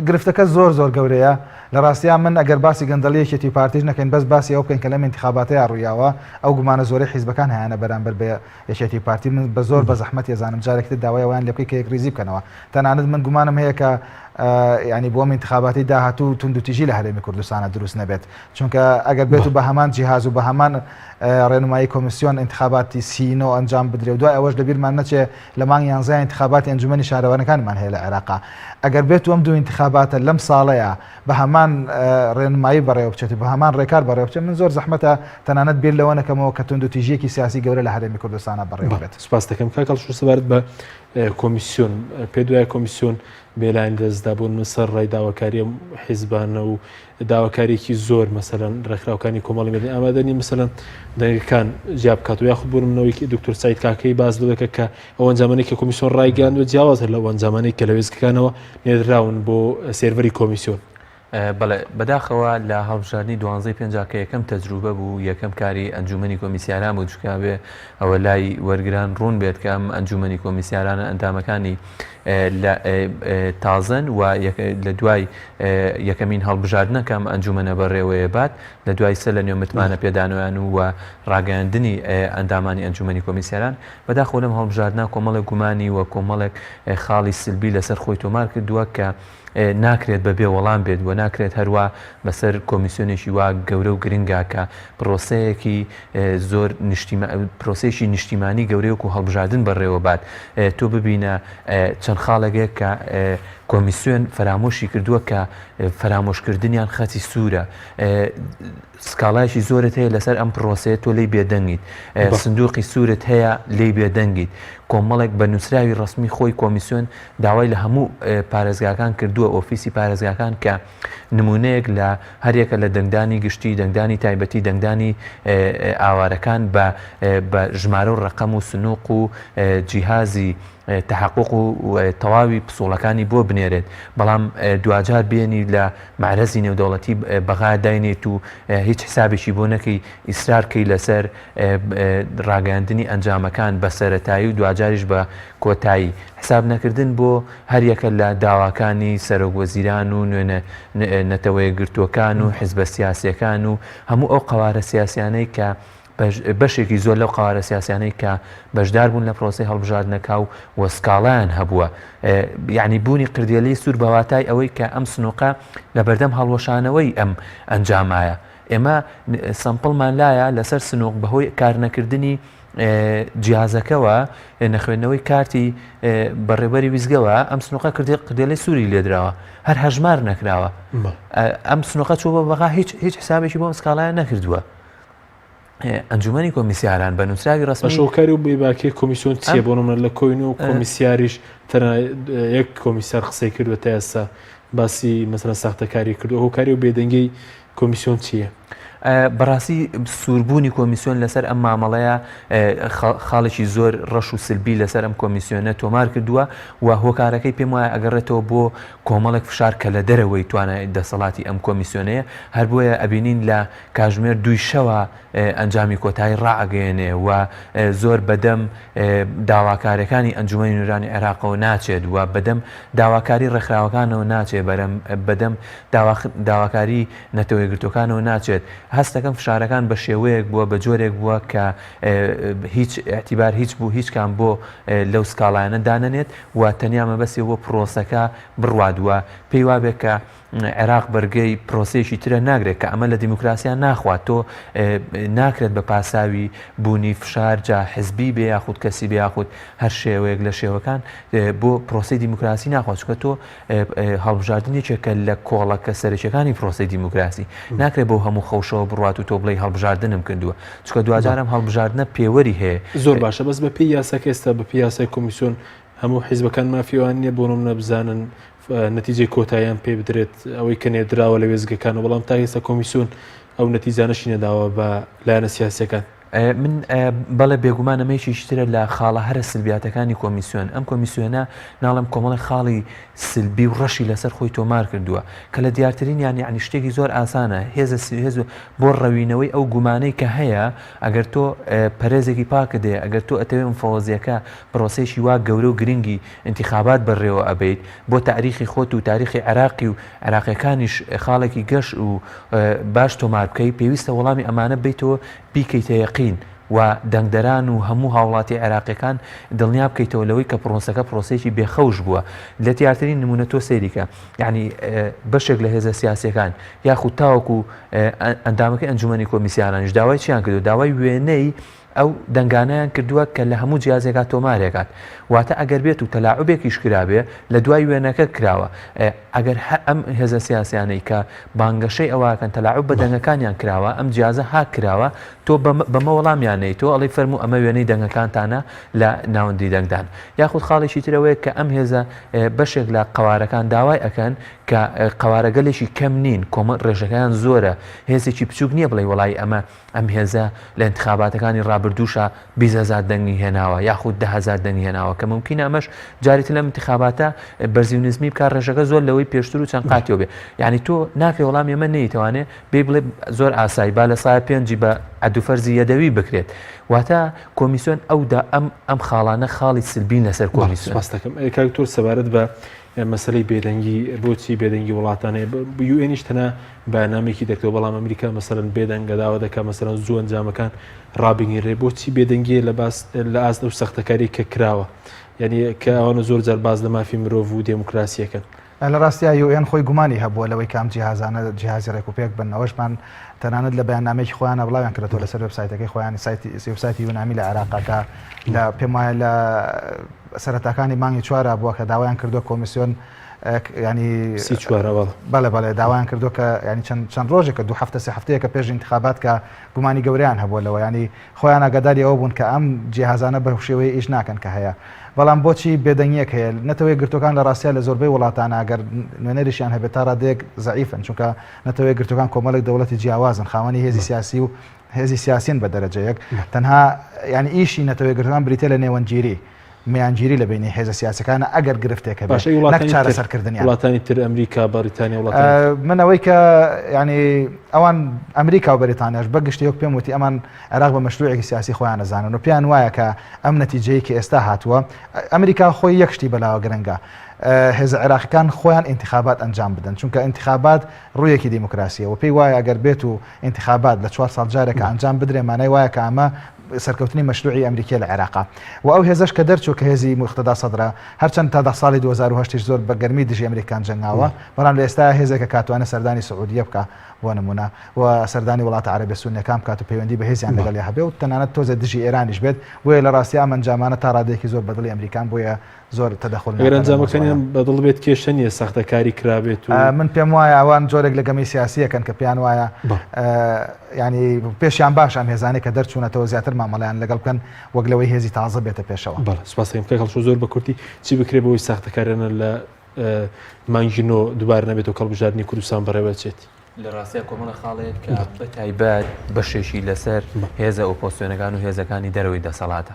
گرفتەکە زۆر گەورەیە لە ڕاستیان من ئەگەر باسی گەندەڵیەکێتی پارتیش نەکەین بەس باسی ئەو بکەین کە لەم انتخاباتەیە ڕوویاوە ئەو گومانە زۆرەی حیزبەکان هەیەە بەرامبەر بە یەکێتی پارتی من بە زۆر بە زەحمەت ێزانم جارێکتر داوای ئەویان لە بکەی کە یەکریزی بکەنەوە تەنانەت من گومانم هەیە کە ینی بۆم انتخاباتی داهاتوو توندوتیژی لە هەرێمی کوردستانە دروست نەبێت چونکە ئەگەر بێت و بە هەمان جیهاز و بە هەمان ڕێنمایی کۆمیسیۆن انتخاباتی سینۆ ئەنجام بدرێ و دوای ئەوەش لەبیرمان نەچێ لە مانگ 11 انتخاباتی ئەنجومەنی شارەوانەکانمان هەیە لە عێراقا ئەگەر بێت و ئەم دوو انتخاباتە لەم ساڵەیە بە هەمان ڕێنمایی بەڕێوە بچێت بە هەمان ڕێکار بەڕێوە بچێت من زۆر زەحمەتە تەنانەت بیر لەوە نەکەمەوە کە توندوتیژیەکی سیاسی گەورە لە هەرێمی کوردستانە بەڕێوە بێت سوپاس دەکەم کاکەڵ سەبارەت بە کۆمیسیۆن پێ دوای کۆمیسیۆن بێلاین دەستدا بوون سەر ڕای داواکاری حیزبانە و داواکارێکی زۆر مەسەلەن ڕێکخراوەکانی کۆمەڵی مەدەنی ئامادەنی مەسەلەن دەنگەکان جیاب بکات و یاخود بوونمەوەی دکتۆر سعید کاکەی باز دەکە کە ئەو ئەنجامانەی کە کۆمیسیۆن ڕایگەاند و جیاواز هەر لەو ئەنجامانەی کە لە وێزگەکانەوە نێردراون بۆ سێرڤەری کۆمیسیۆن بەڵێ بەداخەوە لە هەڵبژاردننی 12 کە یەکەم تەجروبە بوو یەکەم کاری ئەنجومەنی کۆمیسیاران بوو چکاوێ ئەوە لای وەرگران ڕوون بێت کە ئەم ئەنجومەنی کۆمیسیارانە ئەندامەکانی تازن و لە دوای یەکەمین هەڵبژاردنەکەم ئەنجومەنە بەڕێوەیە بات لە دوای سە لە نوێ متمانە پێدانەوەیان و ڕاگەاندنی ئەندامانی ئەنجومەنی کۆمیسیاران بەداخۆ لەم هەڵبژاردنە کۆمەڵێک گومانی و کۆمەڵێک خاڵی سلبی لەسەر خۆی تۆمار کردووە کە ناکرێت بەبێ وەڵام بێت و ناکرێت هەروە بەسەر کۆمیسیۆنێکی وا گەورە و گرنگا کە پرۆسەیەکی زۆر پرۆسێکی نیشتیمانی گەورەیەک و هەڵبژاردن بەڕێوە بات تۆ ببینە چەند خاڵێک کە کۆمیسیۆن فەرامۆشی کردووە کە فەرامۆشکردنیان خەتی سوورە سکاڵایشی زۆرت هەیە لەسەر ئەم پرۆسەیە تۆ لی بێدەنگیت سندوقی سوورت هەیە لی بێدەنگیت کۆمەڵێک بە نووسراوی ڕسمی خۆی کۆمیسیۆن داوای لە هەموو پارێزگاکان کردووە ئۆفیسی پارێزگاکان کە نمونەیەک لە هەرێکە لە دەنگدانی گشتی دەنگدانی تایبەتی دەنگدانی ئاوارەکان بە ژمارە و ڕقەم و سنووق و جیهازی تحقق و تەواوی پسوڵەکانی بۆ بنێرێت بەڵام دوجار بێنی لە معرەزی نێودەوڵەتی بەغا داینێت و هیچ حسابێکی بۆ نەکەی ئیسرارکەی لەسەر ڕاگەاندنی ئەنجامەکان بە سەرەتایی و دوجاریش بە کۆتایی حساب نەکردن بۆ هەریەکە لە داواکانی سەرۆکوەزیران و نەتەوەیە گرتوەکان و حیزبە سیاسیەکان و هەموو ئەو قەوارە سیاسیانەی کە بەشێکی زۆر لەو قەوارە سیاسیانەی کە بەشدار بوون لە پرۆسی هەڵبژاردنەکە و وەسکاڵیان هەبووە یعنی بوونی قردێلەی سوور بەواتای ئەوەی کە ئەم سنووقە لە بەردەم هەڵوەشانەوەی ئەم ئەنجامایە ئێمە سەمپڵمان لایە لەسەر سنووق بەهۆی کارنەکردنی جیازەکەەوە نەخوێندنەوەی کارتی بەڕێبەری ویزگەوە ئەم سنووقە قردێلەی سووری لێدراوە هەر هەژمار نەکراوە ئەم سنووقە چوو بە بەغا هیچ حسابێکی بۆ مسکاڵایان نەکردووە ئەنجومەنی کۆمیسیاران بە نووسراوی ڕسمی شۆکاری و بێباکەی کۆمیسیۆن چیە بۆ نمونە لە کۆین و کۆمیسیاریش تەنها یەک کۆمیسیار قسەی کردوە تا ئێستا باسی مەسەلەن ساختەکاری کردو هۆکاری و بێدەنگی کۆمیسیۆن چییە؟ بەڕاستی سووربوونی کۆمیسیۆن لەسەر ئەم مامەڵەیە خاڵێکی زۆر ڕەش و سلبی لەسەر ئەم کۆمیسیۆنە تۆمار کردووە و هۆکارەکەی پێم وایە ئەگەڕێتەوە بۆ کۆمەڵێک فشار کە لە دەرەوەی توانای دەسەڵاتی ئەم کۆمیسیۆنەیە هەر بۆیە ئەبینین لە کاژمێر دوی شەوە ئەنجامی کۆتایی ڕائگەیەنێ و زۆر بەدەم داواکاریەکانی ئەنجومەنی نوێرانی عێراقەوە ناچێت و بەدەم داواکاری ڕێکخراوەکانەوە ناچێت بەدەم داواکاری نەتەوەی گرتوەکانەوە ناچێت هەستەکەم فشارەکان بە شێوەیەک بووە بە جۆرێک بووە کە هیچ ئەتیبار هیچ بوو هیچ کام بۆ لەو سکاڵایانە دانەنێت و تەنیا مەبەستی بۆ پرۆسەکە بڕوادووە پێی وابێت کە عێراق بەرگەی پرۆسێکی ترە ناگرێت کە ئەمە لە دیموکراسیان ناخوات تۆ ناکرێت بە پاساوی بوونی فشار جا حزبی بێ یاخود کەسی بێ یاخود هەر شێوەیەک لە شێوەکان بۆ پرۆسی دیموکراسی ناخوات چکە تۆ هەڵبژاردنێکێکە لە کۆڵەکە سەرچەکانی پرۆسی دیموکراسی ناکرێت بۆ هەموو خەوشەوە بڕات و تۆ بڵێ هەڵبژاردنم کردووە چکە دوجارم هەڵبژاردنە پێوەری هەیە زۆر باشە بەس بە پێی یاساکە ئێستا بە پێی یاسای کۆمیسیۆن هەموو حیزبەکان مافیەوان نییە بۆ نمونە بزانن نەتیجەی کۆتاییان پێ بدرێت ئەوەی کە نێدراوە لە وێزگەکان و بەڵام تا ئێستا کۆمیسیۆن ئەو نەتیجانەشی نەداوە بە لایەنە سیاسیەکان من بەڵێ بێگومانەمەیشی ترە لە خاڵە هەرە سلبیاتەکانی کۆمیسیۆن ئەم کۆمیسیۆنە ناڵم کۆمەڵی خاڵی سلبی و ڕەشی لەسەر خۆی تۆمار کردووە کە لە دیارترین یانی شتێکی زۆر ئاسانە هێز بۆ ڕەوینەوەی ئەو گومانەی کە هەیە ئەگەر تۆ پەرێزێکی پاکە دێ ئەگەر تۆ ئەتەوێ مفۆزیەکە پرۆسێکی وا گەورە و گرنگی انتخابات بەڕێوە ئەبیت بۆ تاریخی خۆت و تاریخی عێراقی و عێراقیەکانیش خاڵێکی گەشت و باش تۆمار بکەی پێویستە وەڵامی ئەمانە بیتەوە بیکەیتە یەقین و دەنگدەران و هەموو هاوڵاتی عێراقیەکان دڵنیا بکەیتەوە لەوەی کە پرۆسەکە پرۆسێکی بێخەوش بووە لە دیارترین نمونە تۆ سەیریکە یعنی بەشێک لە هێزە سیاسیەکان یاخود تاوەکو ئەندامەکەی ئەنجومەنی کۆمیسیارانیش داوای چیان کردو داوای وێنەی ئەو دەنگانیان کردووە کە لە هەموو جیازێکا تۆمارێکات واتە ئەگەر بێت و تەلاعوبێکیش کرابێ لە دوای وێنەکە کراوە ئەگەر ئەم هێزە سیاسیانەی کە بانگەشەی ئەوەکەن تەلاعوب بە دەنگەکانیان کراوە ئەم جیازە ها کراوە تۆ بەمە وەڵامیانەی تۆ ئەڵی فەرموو ئەمە وێنەی دەنگەکانتانە لە ناوەندی دەنگدان یاخود خاڵێکی ترەوەیە کە ئەم هێزە بەشێک لە قەوارەکان داوای ئەکەن کە قەوارەگەلێکی کەم نین کۆمە ڕێژەکان زۆرە هێزێکی بچووک نییە بڵێ وڵی ئەم هێزە لە انتخاباتەکانی ڕابردوو ڕابردووشە 20,000 دەنگی هێناوە یاخود 10,000 دەنگی هێناوە کە ممکن ئەمەش جارێتی لەم انتخاباتە بەرزی و نزمی بکار ڕێژەکە زۆر لەوەی پێشتر و چەند قاتیەوە بێ یعنی تۆ ناکەی وەڵام ئێمە نەیتوانێت بێ بڵێ زۆر ئاسایی با لە سایە پێنجی بە عەدوفەرزی یەدەوی بکرێت واتە کۆمیسیۆن ئەودا ئەم خاڵانە خاڵی سلبین لەسەر کۆمیسیۆن دەکەم کاکتۆر سەبارەت بە مەسلەی بێدەنگی بۆچی بێدەنگی وڵاتانەیە یوئێنیش تەنها بەنامێکی دەکەوە بەڵام ئەمریکا مەسەرەن بێدەنگەداوە دەکات مەسەرەن زوو ئەنجامەکان ڕابگیرێ بۆچی بێدەنگی لە ئاست و سەختەکاری کە کراوە یعنی کە ئەوانە زۆر جار باز لە مافی مرۆڤ و دموکراسیەکەن لە ڕاستیا یوئێن خۆی گومانی هەبووە لەوەی کام جیهازانە جیهازی ڕێکوپێک بن ئەوەشمان تەنانەت لە بەیاننامێکی خۆیانە بڵاویان کردەوە لەسەر وێبسایتەکەی خۆیانی وێبسایتی یونامی لە عێراقاکە لە پێم وایە لە سەرەتاکانی مانگی چوارە بووە کە داوایان کردو کۆمیسیۆن ینی بەڵێ داوایان کردو کە ینی چەند ڕۆژێکە 2 هەفتە 3 هەفتەیەکە پێش انتخابات کە گومانی گەوریان هەبووە لەوە ینی خۆیان ئاگاداری ئەوە بوون کە ئەم جیهازانە بە شێوەیە ئیش ناکەن کە هەیە بەڵام بۆچی بێدەنگیەک هەیە نەتەوەی گرتوەکان لە ڕاستیا لە زۆربەی وڵاتانە ئەگەر نوێنەریشیان هەبێت تا ڕادەیەک زەعیفن چونکە نەتەوەی گرتوەکان کۆمەڵێک دەوڵەتی جیاوازن خاوەنی هێزی سیاسی و هێزی سیاسین بە دەرەجەیەک تەنها ینی ئیشی نەتەوەی گرتوەکان بریتە لە نێوەنگیری میانگیری لە بینی هێزە سیاسەکانە ئەگەر گرفتێکە نەک چارەسەرکردنیان وڵاتانی تر ئەمریکا بەریتانیا منەوەی کە ینی ئەوان ئەمریکا و بەریتانیاش بەگشتەوە پێم وتی ئەمان عێراق بە مەشروعێکی سیاسی خۆیان نەزانن و پێیان وایە کە ئەم نەتیجەیە کە ئێستا هاتووە ئەمریکا خۆی یەکشتی بەلاوە گرنگە هێزە عێراقیەکان خۆیان انتخابات ئەنجام بدەن چونکە انتخابات ڕوویەکی دیموکراسیە و پێی وایە ئەگەر بێت و انتخابات لە 4 ساڵ جارێکە ئەنجام بدرێ مانای وایە کە ئەمە سەرکەوتنی مەشروعی ئەمریکای لە عێراقا و ئەو هێزش کە دەرچوو کە هێزی مقتەدا سەدرا هەرچەند تا 10 ساڵی 2010 زۆر بە گەرمی دژی ئەمریکان جنگاوە بەڵام لە ئێستا هێزێکە کاتوانە سەردانی سعودیە بکە بۆ نمونە و سەردانی وڵاتە عەرەبیە سونیەکان کات و پەیوەندی بە هێزیان لەگەڵ هەبێ و تەنانەت تۆزە دژی ئێرانیش بێت بۆیە لە ڕاستی ئەم ئەنجامانە تا ڕادەیەکی زۆر بەدڵی ئەمریکان بۆیە زۆر تەدەخل ئەنجامەکانیان بەدڵ بێت کێشە نیە سەختەکاری کرابێت و من پێم وایە ئەوان جۆرێک لە گەمی سیاسیەکەن کە پێیان وایە ینی پێشیان باشان هێزانێک کە دەرچوونەتەوە زیاتر مامەڵیان لەگەڵ بکەن وەک لەوەی هێزی تازە بێتە پێشەوە سوپاسیم کە خەڵک زۆر بە کورتی چی بکرێ بۆی ساختەکارانە لە مانگینۆ دووبارە نەبێت و کەڵبژاردننی کوردستان بەڕێوەچێت لە ڕاستیە کۆمەڵە خاڵێت کە بە تایبەت بەشێکی لەسەر هێزە ئۆپۆسیۆنەکان و هێزەکانی دەرەوەی دەسەڵاتە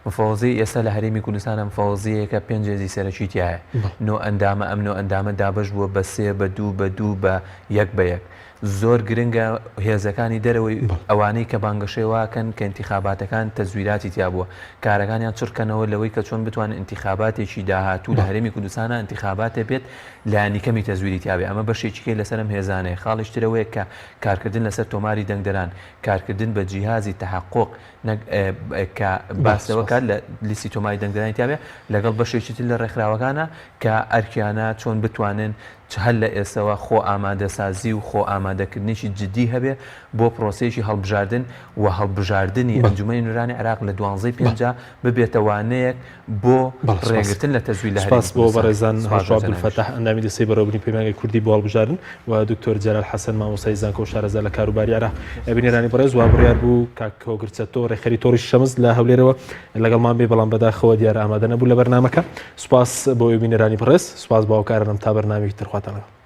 مفۆزی ئێستا لە هەرێمی کوردستانە مفۆزیەکە 5 هێزی سەرەکی تایە نۆ ئەندامە ئەم نۆ ئەندامە دابش بووە بە 3 بە 2 بە 2 بە 1 بە 1 زۆر گرنگە هێزەکانی دەرەوەی ئەوانەی کە بانگەشێواکەن کە انتخاباتەکان تەزویراتی تیا بووە کارەکانیان چڕکەنەوە لەوەی کە چۆن بتوانن انتخاباتێکی داهاتوو لە هەرێمی کوردستانە انتخاباتە بێت لایەنیکەمی تەزویری تیاابێ ئەمە بەشێکیکەی لەسەرم هێزانەیە خاڵیشترەوەیە کە کارکردن لەسەر تۆماری دەنگدەران کارکردن بە جیهازی تەحقق کە باسەوە کات لە لیستی تۆماری دەنگدەرانی تیاابێ لەگەڵ بەشێکی لە ڕێکخراوەکانە کە ئەرکیانە چۆن بتوانن هەل لە ئێستەوە خۆ ئامادەسازی و خۆ ئامادەکردنیشی جدی هەبێ بۆ پرۆسێکی هەڵبژاردن و هەڵبژاردننی ئەنجومەنی نورانی عێراق لە 12 ببێتەوانەیەک بۆ ڕێگرتن لە تەزویل لە سپاس بۆ بەڕێزان هاشوا عەبدولفەتاح ئەندامی دەستەی بەڕێوەبردنی پەیمانگەی کوردی بۆ هەڵبژاردن و دکتۆر جەلال حەسەن مامۆستای زانکۆ و شارەزا لە کاروباری عێراق بینێرانی بەڕێز وا بڕیار بوو کاک هۆگرچەتۆ ڕێکخەری تۆڕی شەمز لە هەولێرەوە لەگەڵمان بێ بەڵام بەداخەوە دیارە ئامادە نەبوو لە بەرنامەکە سوپاس بۆ بینێرانی بەڕێز سوپاس باوکارانم تا بەرنامێکی تر خواتانەوە